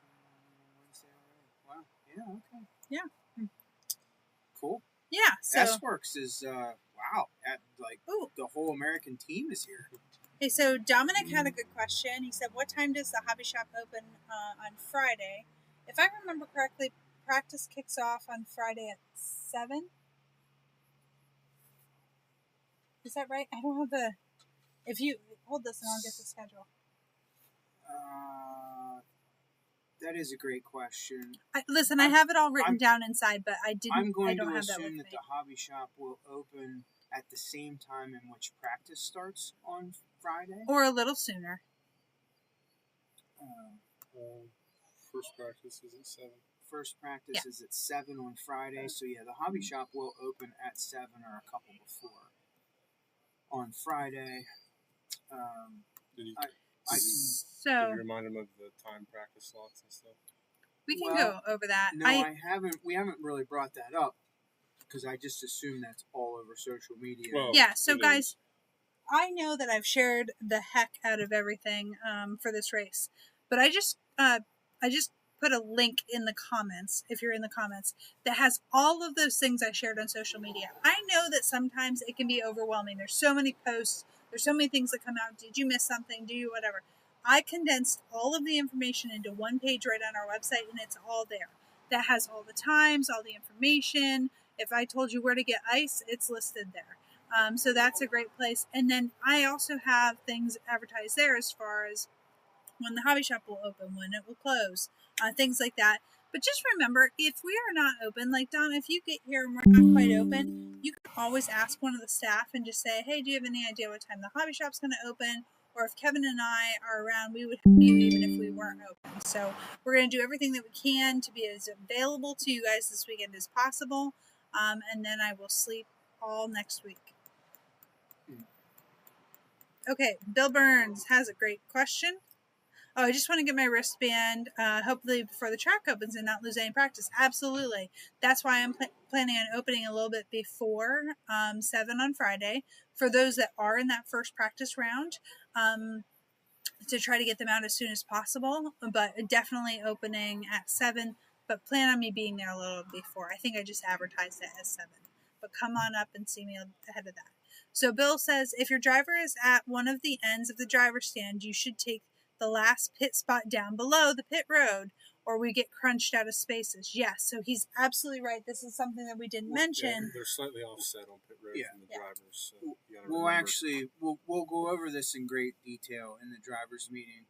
Speaker 2: Wow. Yeah. Okay.
Speaker 1: Yeah.
Speaker 2: Cool.
Speaker 1: Yeah. So
Speaker 2: S-Works is the whole American team is here.
Speaker 1: Hey, so Dominic had a good question. He said, "What time does the hobby shop open on Friday?" If I remember correctly, practice kicks off on Friday at 7. Is that right? I don't have the. If you hold this, and I'll get the schedule.
Speaker 2: That is a great question.
Speaker 1: Listen, I have it all written down inside, but I didn't.
Speaker 2: I'm going
Speaker 1: I don't
Speaker 2: to
Speaker 1: have that
Speaker 2: assume
Speaker 1: with
Speaker 2: that
Speaker 1: me.
Speaker 2: the hobby shop will open at the same time in which practice starts on Friday,
Speaker 1: or a little sooner.
Speaker 3: First practice is at 7.
Speaker 2: First practice is at 7 on Friday, so the hobby shop will open at 7 or a couple before on Friday.
Speaker 3: Did you remind him of the time practice slots and stuff?
Speaker 1: We can go over that.
Speaker 2: No, I haven't. We haven't really brought that up because I just assume that's all over social media.
Speaker 1: Well, so guys, I know that I've shared the heck out of everything for this race, but I just put a link in the comments, if you're in the comments, that has all of those things I shared on social media. I know that sometimes it can be overwhelming. There's so many posts. There's so many things that come out. Did you miss something? Do you whatever? I condensed all of the information into one page right on our website, and it's all there. That has all the times, all the information. If I told you where to get ice, it's listed there. So that's a great place. And then I also have things advertised there as far as when the hobby shop will open, when it will close, things like that. But just remember, if we are not open, like Don, if you get here and we're not quite open, you can always ask one of the staff and just say, hey, do you have any idea what time the hobby shop's going to open? Or if Kevin and I are around, we would help you even if we weren't open. So we're going to do everything that we can to be as available to you guys this weekend as possible. And then I will sleep all next week. Okay, Bill Burns has a great question. Oh, I just want to get my wristband, hopefully before the track opens and not lose any practice. Absolutely. That's why I'm planning on opening a little bit before 7 on Friday for those that are in that first practice round, to try to get them out as soon as possible. But definitely opening at 7, but plan on me being there a little before. I think I just advertised it as 7. But come on up and see me ahead of that. So Bill says, if your driver is at one of the ends of the driver's stand, you should take the last pit spot down below the pit road, or we get crunched out of spaces. Yes, so he's absolutely right. This is something that we didn't mention.
Speaker 3: Yeah, they're slightly offset on pit road from the drivers. So
Speaker 2: we'll go over this in great detail in the drivers' meeting.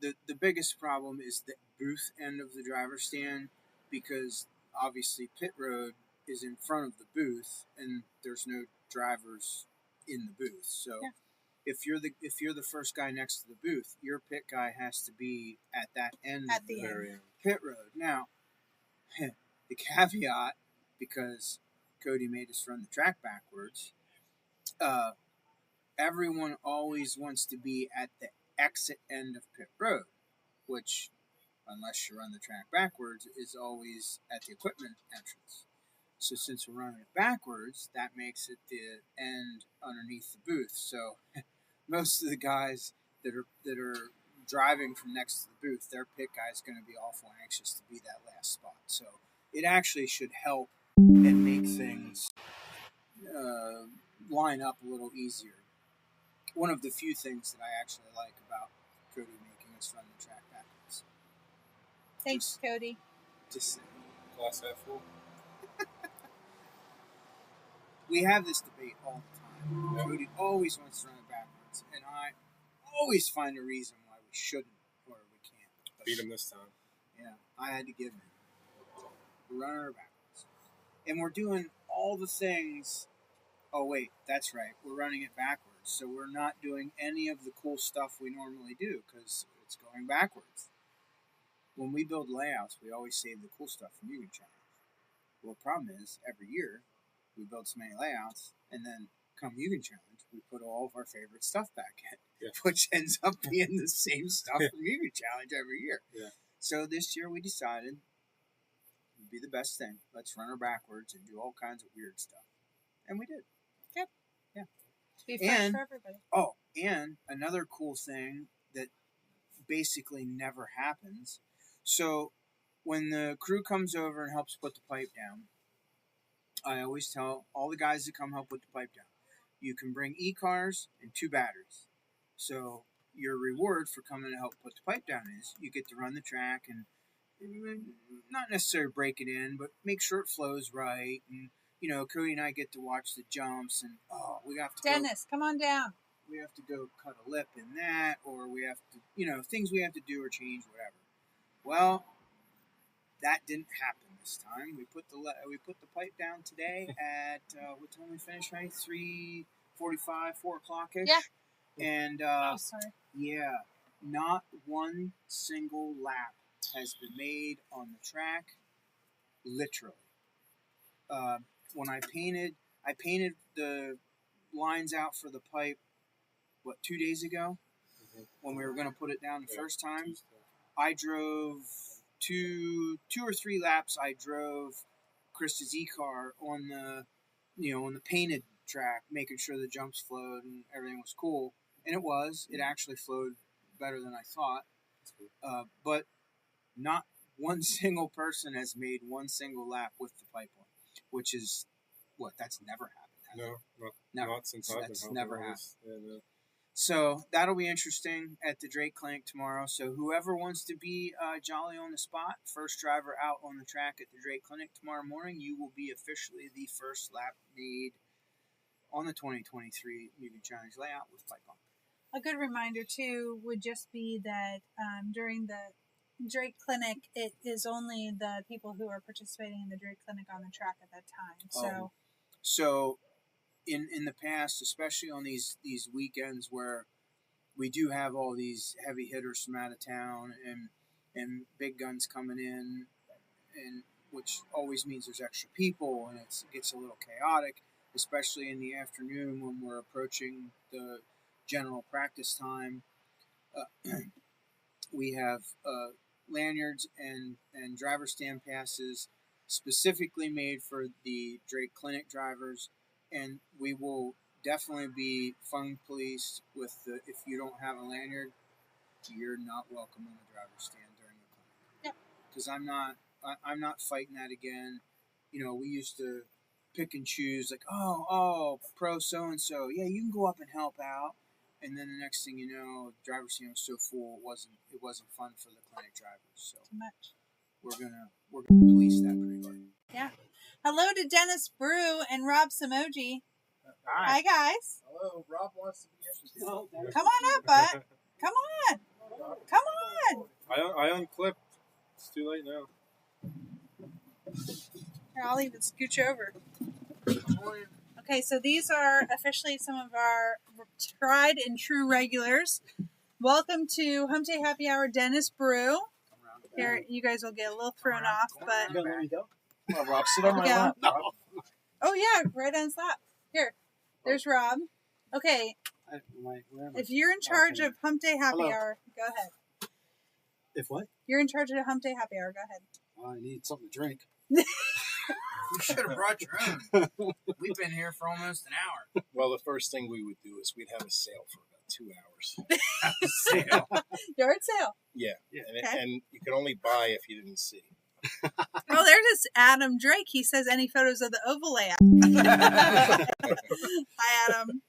Speaker 2: The biggest problem is the booth end of the driver's stand, because obviously pit road is in front of the booth, and there's no drivers in the booth. So
Speaker 1: Yeah.
Speaker 2: if you're the first guy next to the booth, your pit guy has to be at that end
Speaker 1: At
Speaker 2: of
Speaker 1: the
Speaker 3: Very end.
Speaker 2: pit road. Now, the caveat, because Cody made us run the track backwards, everyone always wants to be at the exit end of pit road, which, unless you run the track backwards, is always at the equipment entrance. So since we're running it backwards, that makes it the end underneath the booth. So most of the guys that are driving from next to the booth, their pit guy is going to be awful anxious to be that last spot. So it actually should help and make things line up a little easier. One of the few things that I actually like about Cody making us run the track backwards.
Speaker 1: Thanks, Cody.
Speaker 2: Just
Speaker 3: Glass half full.
Speaker 2: we have this debate all the time.
Speaker 3: Yeah.
Speaker 2: Cody always wants to run it backwards, and I always find a reason why we shouldn't or we can't. But,
Speaker 3: Beat him this time.
Speaker 2: yeah, I had to give him. We're running her backwards, and we're doing all the things. Oh wait, that's right. We're running it backwards, so we're not doing any of the cool stuff we normally do because it's going backwards. When we build layouts, we always save the cool stuff for Mugen Challenge. Well, the problem is, every year, we build so many layouts, and then come Mugen Challenge, we put all of our favorite stuff back in,
Speaker 3: Yeah.
Speaker 2: which ends up being the same stuff for Mugen Challenge every year.
Speaker 3: Yeah.
Speaker 2: So this year we decided it would be the best thing. Let's run her backwards and do all kinds of weird stuff. And we did.
Speaker 1: Be fresh
Speaker 2: And-
Speaker 1: for everybody.
Speaker 2: Oh, and another cool thing that basically never happens. So when the crew comes over and helps put the pipe down, I always tell all the guys that come help put the pipe down, you can bring e-cars and 2 batteries. So your reward for coming to help put the pipe down is you get to run the track and not necessarily break it in, but make sure it flows right. And, you know, Cody and I get to watch the jumps and, we have to
Speaker 1: Dennis, come on down.
Speaker 2: we have to go cut a lip in that, or we have to, things we have to do or change, whatever. Well, that didn't happen this time. We put the pipe down today at what time we finished? Right, 3:45, 4 o'clock ish.
Speaker 1: Yeah.
Speaker 2: And
Speaker 1: Oh, sorry.
Speaker 2: yeah, not one single lap has been made on the track. Literally, when I painted the lines out for the pipe. What, 2 days ago, when we were going to put it down the first time,
Speaker 3: Tuesday.
Speaker 2: I drove two or three laps. I drove Krista's e-car on the painted track, making sure the jumps flowed and everything was cool. And it was. It actually flowed better than I thought. But not one single person has made one single lap with the pipe on, which is that's never happened.
Speaker 3: No,
Speaker 2: Never.
Speaker 3: not since I've been
Speaker 2: That's
Speaker 3: helping.
Speaker 2: never
Speaker 3: Always- Yeah, no.
Speaker 2: So that'll be interesting at the Drake Clinic tomorrow. So whoever wants to be jolly on the spot, first driver out on the track at the Drake Clinic tomorrow morning, you will be officially the first lap made on the 2023 Mugen Challenge layout with pipe on.
Speaker 1: A good reminder, too, would just be that during the Drake Clinic, it is only the people who are participating in the Drake Clinic on the track at that time. So,
Speaker 2: So in the past, especially on these weekends where we do have all these heavy hitters from out of town and big guns coming in, and which always means there's extra people and it gets a little chaotic, especially in the afternoon when we're approaching the general practice time. We have lanyards and driver stand passes specifically made for the Drake Clinic drivers, and we will definitely be fun policed with if you don't have a lanyard, you're not welcome on the driver's stand during the clinic.
Speaker 1: Yep.
Speaker 2: Because I'm not fighting that again. We used to pick and choose, like, oh, pro so and so, yeah, you can go up and help out, and then the next thing you know, the driver's stand was so full it wasn't fun for the clinic drivers. So
Speaker 1: too much.
Speaker 2: we're gonna police that pretty hard.
Speaker 1: Yeah. Hello to Dennis Brew and Rob Samoji. Hi, guys.
Speaker 4: Hello, Rob wants to be interested.
Speaker 1: Come on up, bud. Come on. Come on.
Speaker 3: I unclipped. It's too late now.
Speaker 1: Here, I'll even scooch over.
Speaker 4: Good morning.
Speaker 1: Okay, so these are officially some of our tried and true regulars. Welcome to Hump Day Happy Hour, Dennis Brew. Here, you guys will get a little thrown off, but...
Speaker 4: You gonna let me go?
Speaker 3: Come on, Rob, sit on my
Speaker 1: Yeah.
Speaker 3: lap.
Speaker 4: No.
Speaker 1: Oh, yeah, right on his lap. Here, there's Rob. Okay,
Speaker 4: Where am I?
Speaker 1: if you're in charge of Hump Day Happy
Speaker 4: Hello.
Speaker 1: Hour, go ahead.
Speaker 4: If what?
Speaker 1: You're in charge of Hump Day Happy Hour, go ahead.
Speaker 4: I need something to drink.
Speaker 2: You should have brought your own. We've been here for almost an hour.
Speaker 3: Well, the first thing we would do is we'd have a sale for about 2 hours.
Speaker 1: Yard sale.
Speaker 3: Yeah,
Speaker 4: Yeah.
Speaker 3: and you could only buy if you didn't see.
Speaker 1: Oh, there's this Adam Drake. He says any photos of the oval layout. Hi, Adam.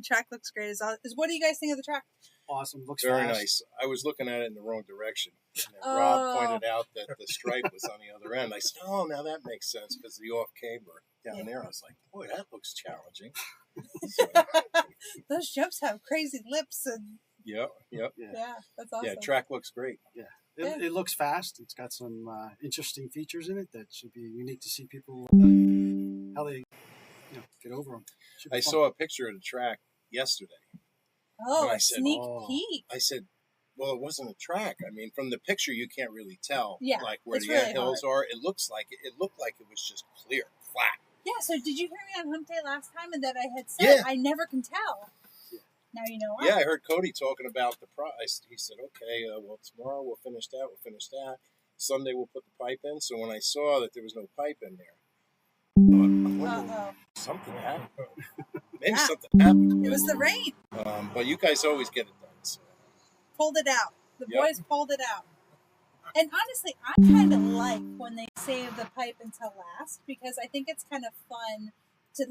Speaker 1: Track looks great. What do you guys think of the track?
Speaker 4: Awesome. Looks
Speaker 3: Very
Speaker 4: fast.
Speaker 3: nice. I was looking at it in the wrong direction. And
Speaker 1: Oh.
Speaker 3: Rob pointed out that the stripe was on the other end. I said, "Oh, now that makes sense because the off camber down there." I was like, "Boy, that looks challenging." So,
Speaker 1: Those jumps have crazy lips and
Speaker 3: yep.
Speaker 4: Yeah.
Speaker 1: yeah, that's awesome.
Speaker 3: Yeah, track looks great.
Speaker 4: It looks fast. It's got some interesting features in it that should be unique to see people how they get over them.
Speaker 3: I saw a picture of the track yesterday.
Speaker 1: Oh,
Speaker 3: And I
Speaker 1: a
Speaker 3: said,
Speaker 1: sneak
Speaker 4: oh.
Speaker 1: peek.
Speaker 3: I said, "Well, it wasn't a track. I mean, from the picture, you can't really tell,
Speaker 1: Yeah,
Speaker 3: like where
Speaker 1: it's
Speaker 3: the
Speaker 1: really
Speaker 3: hills are. It looks like it looked like it was just clear, flat."
Speaker 1: Yeah, so did you hear me on Hump Day last time and that I had said
Speaker 3: Yeah.
Speaker 1: I never can tell?
Speaker 4: Yeah.
Speaker 1: Now you know why.
Speaker 3: Yeah, I heard Cody talking about the price. He said, "Okay, well, tomorrow we'll finish that. We'll finish that. Sunday we'll put the pipe in." So when I saw that there was no pipe in there, I thought, I wonder
Speaker 1: Uh-oh.
Speaker 3: if something happened. Maybe
Speaker 1: Yeah.
Speaker 3: something happened.
Speaker 1: It was the rain.
Speaker 3: But you guys always get it done. So.
Speaker 1: Pulled it out. The
Speaker 3: Yep.
Speaker 1: boys pulled it out. And honestly, I kind of like when they save the pipe until last because I think it's kind of fun to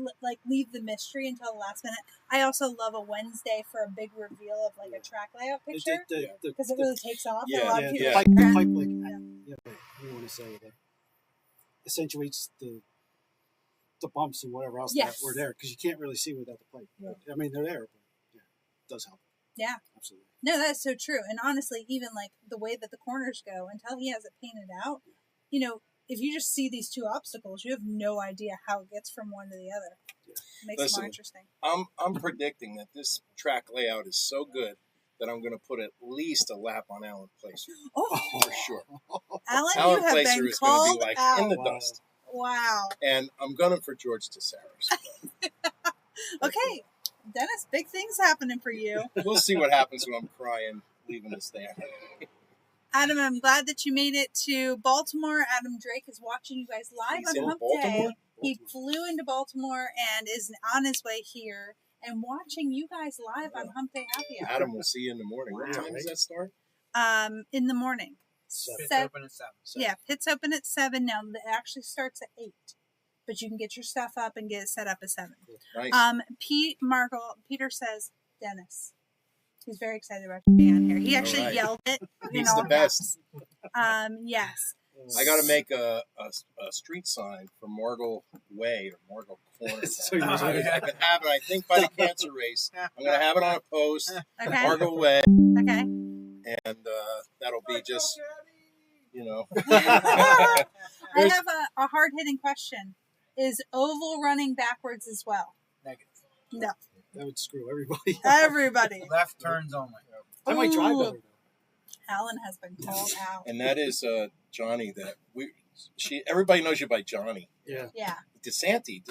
Speaker 1: leave the mystery until the last minute. I also love a Wednesday for a big reveal of like a track layout picture because it really takes off.
Speaker 3: Yeah,
Speaker 1: and a lot of
Speaker 4: the
Speaker 1: people
Speaker 4: pipe,
Speaker 1: like,
Speaker 4: the pipe
Speaker 1: Yeah.
Speaker 4: what do you want to say? That accentuates the bumps and whatever else
Speaker 1: Yes.
Speaker 4: that were there because you can't really see without the pipe.
Speaker 1: Yeah.
Speaker 4: I mean, they're there, but yeah, it does help.
Speaker 1: Yeah.
Speaker 4: Absolutely.
Speaker 1: No, that's so true. And honestly, even like the way that the corners go, until he has it painted out, if you just see these two obstacles, you have no idea how it gets from one to the other.
Speaker 4: Yeah.
Speaker 1: It makes it
Speaker 3: Listen,
Speaker 1: more interesting.
Speaker 3: I'm predicting that this track layout is so good that I'm going to put at least a lap on Allen Placer
Speaker 1: Oh,
Speaker 3: for sure.
Speaker 1: Alan,
Speaker 3: Allen
Speaker 1: you have
Speaker 3: Placer
Speaker 1: been
Speaker 3: is going to
Speaker 1: called
Speaker 3: be like
Speaker 1: out.
Speaker 3: in the
Speaker 4: Wow.
Speaker 3: dust,
Speaker 1: Wow.
Speaker 3: and I'm gunning for George Tessaris.
Speaker 1: Okay, Dennis, big things happening for you.
Speaker 3: We'll see what happens when I'm crying leaving the stand.
Speaker 1: Adam, I'm glad that you made it to Baltimore. Adam Drake is watching you guys live
Speaker 3: He's
Speaker 1: on
Speaker 3: in
Speaker 1: Hump
Speaker 3: Baltimore?
Speaker 1: Day. He flew into Baltimore and is on his way here and watching you guys live on Hump Day Happy Hour.
Speaker 3: Adam, we'll see you in the morning. What
Speaker 4: Wow,
Speaker 3: time does
Speaker 4: right?
Speaker 3: that start?
Speaker 1: In the morning.
Speaker 4: Seven.
Speaker 2: It's open at 7.
Speaker 1: Yeah, pits open at 7 now. It actually starts at 8. But you can get your stuff up and get it set up at 7.
Speaker 3: Nice.
Speaker 1: Peter says, Dennis. He's very excited about you being on here. He actually
Speaker 3: All right.
Speaker 1: yelled it. in
Speaker 3: He's
Speaker 1: all
Speaker 3: the best.
Speaker 1: caps. Yes.
Speaker 3: I got to make a street sign for Margle Way or Margle Corner.
Speaker 4: So you're
Speaker 3: I've
Speaker 4: right.
Speaker 3: been having, I think, by the cancer race. I'm going to have it on a post,
Speaker 1: Okay.
Speaker 3: Margle Way,
Speaker 1: Okay.
Speaker 3: and that'll be just,
Speaker 1: I have a hard-hitting question. Is oval running backwards as well?
Speaker 2: Negative.
Speaker 1: No.
Speaker 4: That would screw everybody.
Speaker 1: Everybody.
Speaker 2: Left turns only.
Speaker 4: I might drive
Speaker 1: Ooh.
Speaker 4: better though.
Speaker 1: Alan has been called out.
Speaker 3: and that is Johnny. Everybody knows you by Johnny.
Speaker 4: Yeah.
Speaker 1: Yeah.
Speaker 3: DeSanti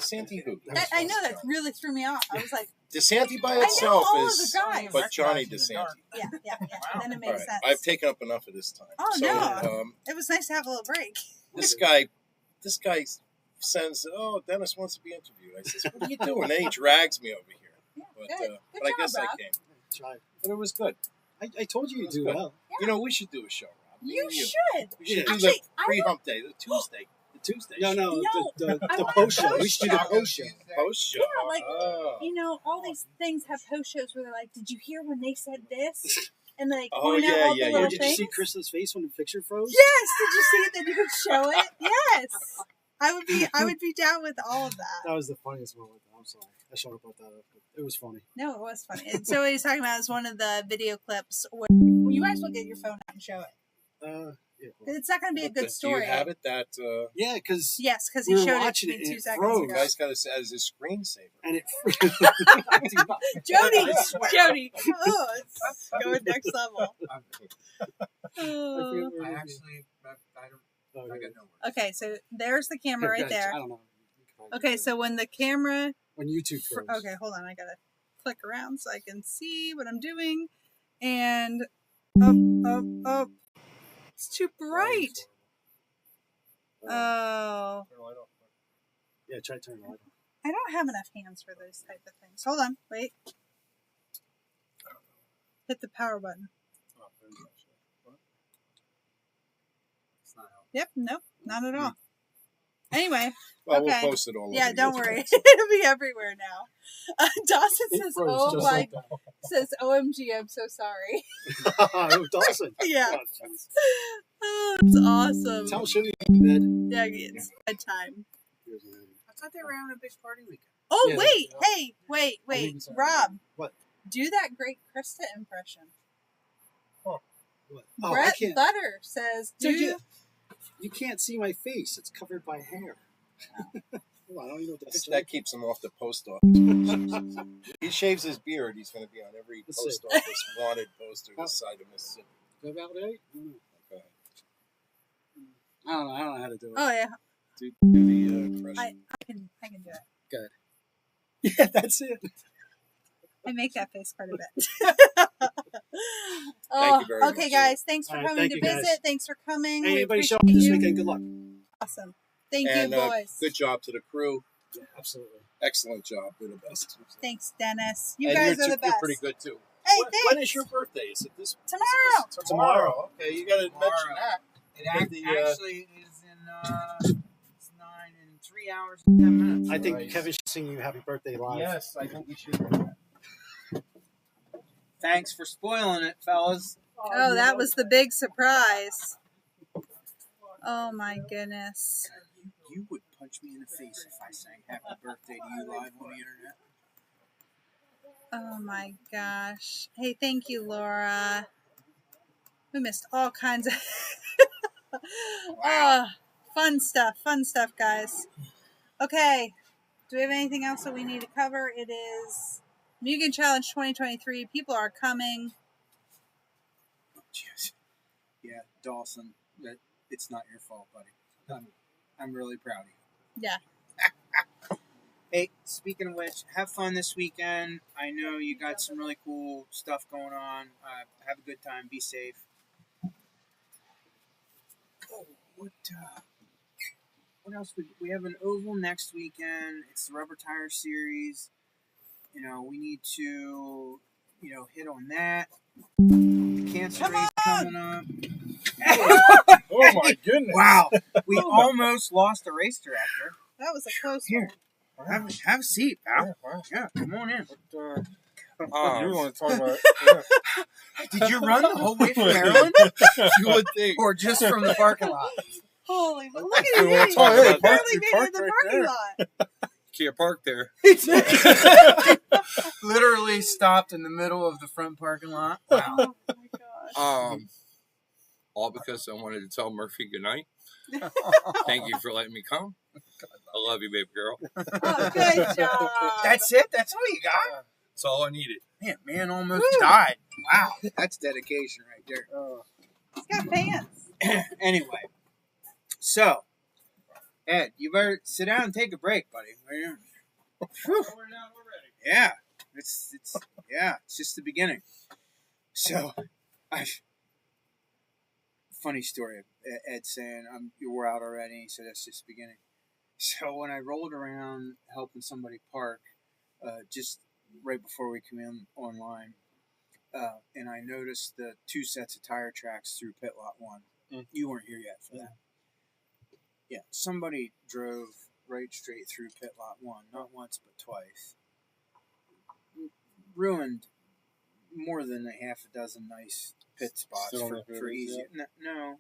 Speaker 3: who?
Speaker 1: I know that really threw me off. I was like,
Speaker 3: DeSanti by
Speaker 1: I know
Speaker 3: itself
Speaker 1: all of
Speaker 3: is,
Speaker 1: the guys.
Speaker 3: but Johnny DeSanti.
Speaker 1: Yeah.
Speaker 2: Wow.
Speaker 1: Then it
Speaker 3: All
Speaker 1: makes
Speaker 3: right,
Speaker 1: sense.
Speaker 3: I've taken up enough of this time.
Speaker 1: Oh,
Speaker 3: so,
Speaker 1: no. It was nice to have a little break.
Speaker 3: This guy sends, Dennis wants to be interviewed. I says, what are you doing? Then he drags me over here.
Speaker 1: Yeah,
Speaker 3: But,
Speaker 1: good. Good
Speaker 3: but I
Speaker 1: job,
Speaker 3: guess
Speaker 1: Rob.
Speaker 3: I came.
Speaker 4: Try.
Speaker 3: But it was good.
Speaker 4: I told you you'd
Speaker 3: That's
Speaker 4: do
Speaker 3: good.
Speaker 4: well.
Speaker 3: We should do a show, Rob.
Speaker 1: You
Speaker 3: Me and
Speaker 1: should.
Speaker 3: We should
Speaker 4: Yeah.
Speaker 3: do
Speaker 1: Actually,
Speaker 3: the
Speaker 1: I
Speaker 3: pre-hump day, the Tuesday. The Tuesday
Speaker 4: No,
Speaker 3: show.
Speaker 4: no,
Speaker 1: No,
Speaker 4: the
Speaker 1: I
Speaker 4: the
Speaker 1: want
Speaker 4: post
Speaker 1: a
Speaker 4: show.
Speaker 1: post
Speaker 4: We should do the post show.
Speaker 3: Post show.
Speaker 1: Yeah, like,
Speaker 3: Oh.
Speaker 1: all these things have post shows where they're like, did you hear when they said this? And they
Speaker 3: Oh,
Speaker 1: point out
Speaker 3: yeah,
Speaker 1: all
Speaker 3: yeah,
Speaker 1: the
Speaker 3: yeah.
Speaker 1: little
Speaker 4: Did
Speaker 1: things.
Speaker 4: you see Krista's face when the picture froze?
Speaker 1: Yes, did you see it? Then you could show it. Yes, I would be down with all of that.
Speaker 4: That was the funniest moment. I'm sorry. I should have brought that up. But it was funny.
Speaker 1: No, it was funny. And so what he's talking about is one of the video clips where you might as well get your phone out and show it.
Speaker 4: Yeah, well,
Speaker 1: It's not going to be a good story.
Speaker 3: Do you have it that?
Speaker 4: yeah, because
Speaker 1: Yes, because
Speaker 4: we
Speaker 1: he
Speaker 4: were
Speaker 1: showed it
Speaker 4: watching
Speaker 1: to me
Speaker 4: it and
Speaker 1: 2
Speaker 4: it
Speaker 1: seconds
Speaker 4: froze.
Speaker 3: You
Speaker 1: ago.
Speaker 3: guys got it as a screensaver.
Speaker 4: and it.
Speaker 1: Jody, Jody, oh, it's going next level. Oh.
Speaker 2: I actually, I don't. I got no words.
Speaker 1: Okay, so there's the camera right there.
Speaker 4: I don't know.
Speaker 1: Okay, so when the camera,
Speaker 4: When YouTube froze.
Speaker 1: okay, hold on, I gotta click around so I can see what I'm doing, and oh, it's too bright. Oh,
Speaker 3: Turn the light off.
Speaker 4: Yeah, try turning the light on.
Speaker 1: I don't have enough hands for those type of things. Hold on, wait. Hit the power button.
Speaker 3: Oh, there's actually. What?
Speaker 2: It's not helping.
Speaker 1: Yep, nope, not at all. Anyway,
Speaker 3: Well,
Speaker 1: okay.
Speaker 3: we'll post it all over.
Speaker 1: Yeah, don't
Speaker 3: YouTube.
Speaker 1: worry. It'll be everywhere now. Dawson
Speaker 4: It
Speaker 1: says,
Speaker 4: froze
Speaker 1: "Oh
Speaker 4: just
Speaker 1: my,"
Speaker 4: like that.
Speaker 1: says, "OMG, I'm so sorry."
Speaker 4: Oh, Dawson.
Speaker 1: Yeah.
Speaker 4: Oh, jeez.
Speaker 1: Oh, it's awesome.
Speaker 4: Tell Shimmy to bed.
Speaker 1: Yeah, it's bedtime.
Speaker 2: I thought they were having a big party weekend.
Speaker 1: Oh,
Speaker 4: Yeah,
Speaker 1: wait,
Speaker 4: that's-
Speaker 1: hey, wait,
Speaker 4: I think it's
Speaker 1: Rob.
Speaker 4: What?
Speaker 1: Do that great Krista impression.
Speaker 4: What? Oh, I
Speaker 1: Brett
Speaker 4: can't.
Speaker 1: Butter says,
Speaker 4: Dude,
Speaker 1: "Do
Speaker 4: you can't see my face. It's covered by hair. Well, I don't even know what the picture
Speaker 3: That keeps him off the post office. He shaves his beard. He's going to be on every
Speaker 4: Let's
Speaker 3: post
Speaker 4: see.
Speaker 3: office wanted poster this side of Mississippi.
Speaker 4: is. About right?
Speaker 3: Okay.
Speaker 4: I don't know. I don't know how to do it.
Speaker 1: Oh yeah,
Speaker 3: Do the impression.
Speaker 1: I can do it.
Speaker 4: Yeah, that's it.
Speaker 1: I make that face quite a bit."
Speaker 3: Thank you very
Speaker 1: okay,
Speaker 3: much.
Speaker 1: guys. Thanks for
Speaker 4: All right,
Speaker 1: coming
Speaker 4: thank
Speaker 1: to
Speaker 4: you,
Speaker 1: visit.
Speaker 4: guys.
Speaker 1: Thanks for coming. We
Speaker 4: Anybody show up
Speaker 1: appreciate
Speaker 4: this
Speaker 1: you.
Speaker 4: weekend? Good luck.
Speaker 1: Awesome. Thank
Speaker 3: And
Speaker 1: you, boys.
Speaker 3: good job to the crew.
Speaker 4: Yeah, absolutely.
Speaker 3: Excellent job. You're the best.
Speaker 1: Thanks, Dennis. You
Speaker 3: And
Speaker 1: guys
Speaker 3: you're
Speaker 1: are the best.
Speaker 3: You're pretty good too.
Speaker 1: Hey,
Speaker 3: When
Speaker 1: thanks.
Speaker 3: is your birthday? Is it this
Speaker 1: Tomorrow.
Speaker 3: Is it tomorrow. Okay, you got to mention
Speaker 2: Tomorrow.
Speaker 3: that.
Speaker 2: It
Speaker 3: The,
Speaker 2: actually is in it's 9 and 3 hours and 10 minutes.
Speaker 4: I think
Speaker 3: Right.
Speaker 4: Kevin should sing you happy birthday live.
Speaker 3: Yes, I think we should.
Speaker 2: Thanks for spoiling it, fellas.
Speaker 1: Oh, that was the big surprise. Oh my goodness.
Speaker 2: You would punch me in the face if I sang happy birthday to you live on the internet.
Speaker 1: Oh my gosh. Hey, thank you, Laura. We missed all kinds of fun stuff, guys. Okay. Do we have anything else that we need to cover? It is Mugen Challenge 2023. People are coming.
Speaker 2: Jeez. Yeah, Dawson, it's not your fault, buddy. I'm really proud of you.
Speaker 1: Yeah.
Speaker 2: Hey, speaking of which, have fun this weekend. I know you got some really cool stuff going on. Have a good time. Be safe. Oh, what else? We have an oval next weekend. It's the Rubber Tire Series. You know, we need to, hit on that. The cancer race coming up.
Speaker 3: Oh my goodness!
Speaker 2: Wow, we almost lost a race director.
Speaker 1: That was a close
Speaker 2: Here,
Speaker 1: one.
Speaker 2: have a seat, pal.
Speaker 3: Yeah, wow.
Speaker 2: Yeah, come on in.
Speaker 3: You want to talk about?
Speaker 2: Did you run the whole way from Maryland?
Speaker 3: You would think.
Speaker 2: Or just from the parking lot?
Speaker 1: Holy, look at
Speaker 3: You
Speaker 1: you.
Speaker 3: wanna
Speaker 1: You
Speaker 3: talk about
Speaker 1: barely
Speaker 3: that? You
Speaker 1: made it in
Speaker 3: parked
Speaker 1: the
Speaker 3: right
Speaker 1: parking
Speaker 3: there.
Speaker 1: lot.
Speaker 3: Can't park there.
Speaker 2: Literally stopped in the middle of the front parking lot. Wow.
Speaker 1: Oh my gosh.
Speaker 5: All because I wanted to tell Murphy goodnight. Thank you for letting me come. I love you, baby girl.
Speaker 1: Oh, good job.
Speaker 2: That's it? That's all you got?
Speaker 5: That's all I needed.
Speaker 2: Man almost died. Wow. That's dedication right there.
Speaker 1: He's got fans.
Speaker 2: Anyway. So, Ed, you better sit down and take a break, buddy. Whew. Yeah. It's just the beginning. So, funny story of Ed saying, we're out already. He said, that's just the beginning. So when I rolled around helping somebody park, just right before we come in online, and I noticed the 2 sets of tire tracks through pit lot 1. You weren't here yet for that. Yeah, somebody drove right straight through pit lot 1, not once but twice. Ruined more than a half a dozen nice pit spots
Speaker 3: Still don't know who
Speaker 2: for
Speaker 3: it is
Speaker 2: easy.
Speaker 3: yet?
Speaker 2: No.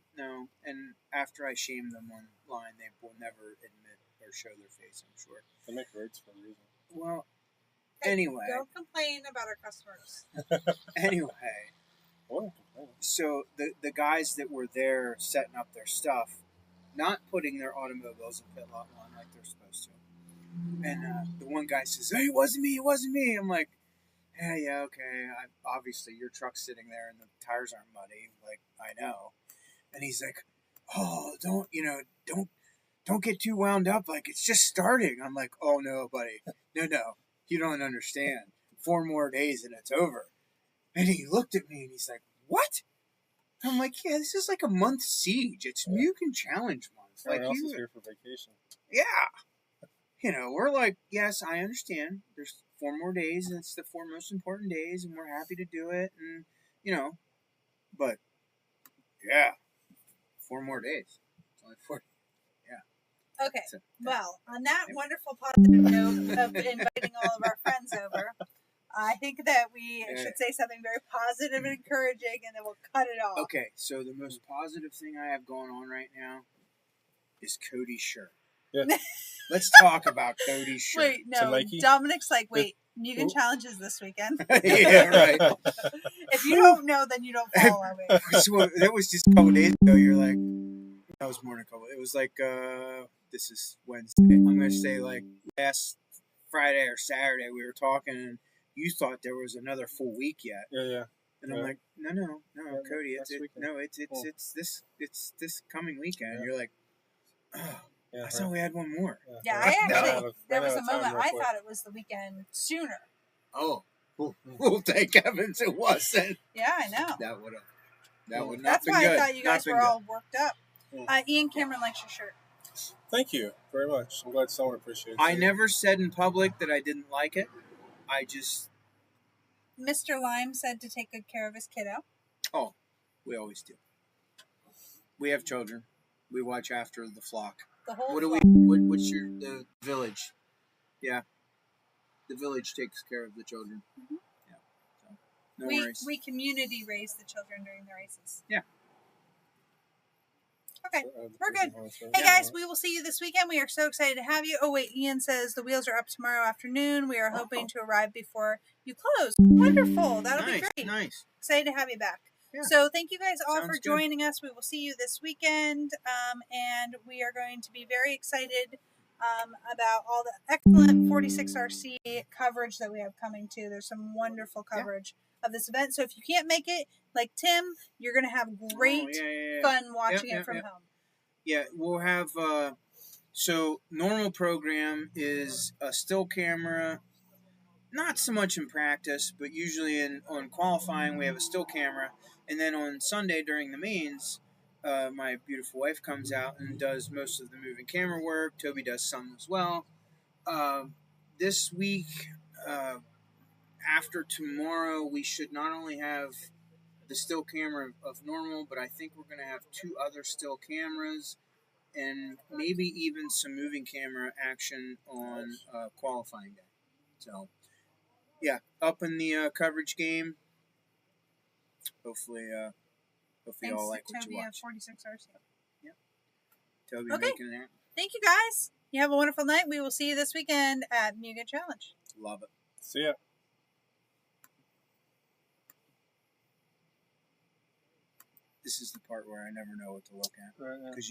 Speaker 2: And after I shamed them online, they will never admit or show their face, I'm sure.
Speaker 3: They make roads for a reason.
Speaker 2: Well, anyway.
Speaker 1: Don't complain about our customers.
Speaker 2: Anyway.
Speaker 3: What?
Speaker 2: so the guys that were there setting up their stuff, not putting their automobiles in pit lot 1 like they're supposed to. And the one guy says, "Hey, it wasn't me." I'm like, yeah, okay. Obviously, your truck's sitting there and the tires aren't muddy. Like, I know. And he's like, "Oh, don't get too wound up. Like, it's just starting." I'm like, "Oh, no, buddy. No. You don't understand. 4 more days and it's over." And he looked at me and he's like, "What?" I'm like, "Yeah, this is like a month siege. It's Mugen Challenge month.
Speaker 3: Everyone
Speaker 2: Like,
Speaker 3: else is here for vacation.
Speaker 2: yeah." We're like, "Yes, I understand. There's 4 more days, and it's the 4 most important days, and we're happy to do it." And, but, yeah, 4 more days. It's only 4. Yeah.
Speaker 1: Okay.
Speaker 2: So,
Speaker 1: Well, on that wonderful positive note of inviting all of our friends over, I think that we should say something very positive and encouraging, and then we'll cut it off.
Speaker 2: Okay, so the most positive thing I have going on right now is Cody's shirt.
Speaker 3: Yeah.
Speaker 2: Let's talk about Cody's shirt.
Speaker 1: Wait, no. Dominic's like, wait, Mugen Challenge is this weekend.
Speaker 2: Yeah, right.
Speaker 1: If you don't know, then you don't follow our way.
Speaker 2: So that was just a couple days ago. You're like, that was more than a couple. It was like, this is Wednesday. I'm going to say like last Friday or Saturday we were talking, and you thought there was another full week yet.
Speaker 3: Yeah.
Speaker 2: And I'm like, no, Cody, it's this coming weekend.
Speaker 3: Yeah.
Speaker 2: You're like, oh.
Speaker 3: Yeah,
Speaker 2: I thought we had one more.
Speaker 1: Yeah, I actually, there was a moment I thought it was the weekend sooner.
Speaker 2: Oh, well, thank heavens it wasn't.
Speaker 1: Yeah, I know.
Speaker 2: That would not
Speaker 1: That's
Speaker 2: been
Speaker 1: why
Speaker 2: good.
Speaker 1: I thought you guys were all worked up.
Speaker 3: Yeah.
Speaker 1: Ian Cameron likes your shirt.
Speaker 3: Thank you very much. I'm glad someone appreciates it.
Speaker 2: I never said in public that I didn't like it. I just...
Speaker 1: Mr. Lime said to take good care of his kiddo.
Speaker 2: Oh, we always do. We have children. We watch after the flock.
Speaker 1: The whole
Speaker 2: what's the village? Yeah. The village takes care of the children.
Speaker 1: Mm-hmm.
Speaker 2: Yeah. So, no worries.
Speaker 1: We community raise the children during the races.
Speaker 2: Yeah.
Speaker 1: Okay, we're good. Hey guys, we will see you this weekend. We are so excited to have you. Oh wait, Ian says the wheels are up tomorrow afternoon. We are hoping to arrive before you close. Wonderful. That'll be great.
Speaker 2: Nice.
Speaker 1: Excited to have you back. Yeah. So thank you guys all for joining us. We will see you this weekend, and we are going to be very excited about all the excellent 46RC coverage that we have coming too. There's some wonderful coverage of this event. So if you can't make it, like Tim, you're going to have great fun watching it from home.
Speaker 2: Yeah, we'll have, so normal program is a still camera, not so much in practice, but usually on qualifying we have a still camera. And then on Sunday during the mains, my beautiful wife comes out and does most of the moving camera work. Toby does some as well. This week, after tomorrow, we should not only have the still camera of normal, but I think we're going to have 2 other still cameras and maybe even some moving camera action on qualifying day. So, yeah, up in the coverage game. Hopefully you all like what you watch.
Speaker 1: 46RC.
Speaker 2: Yep. Toby making it happen.
Speaker 1: Thank you guys. You have a wonderful night. We will see you this weekend at Mugen Challenge.
Speaker 2: Love it.
Speaker 3: See ya.
Speaker 2: This is the part where I never know what to look at. Because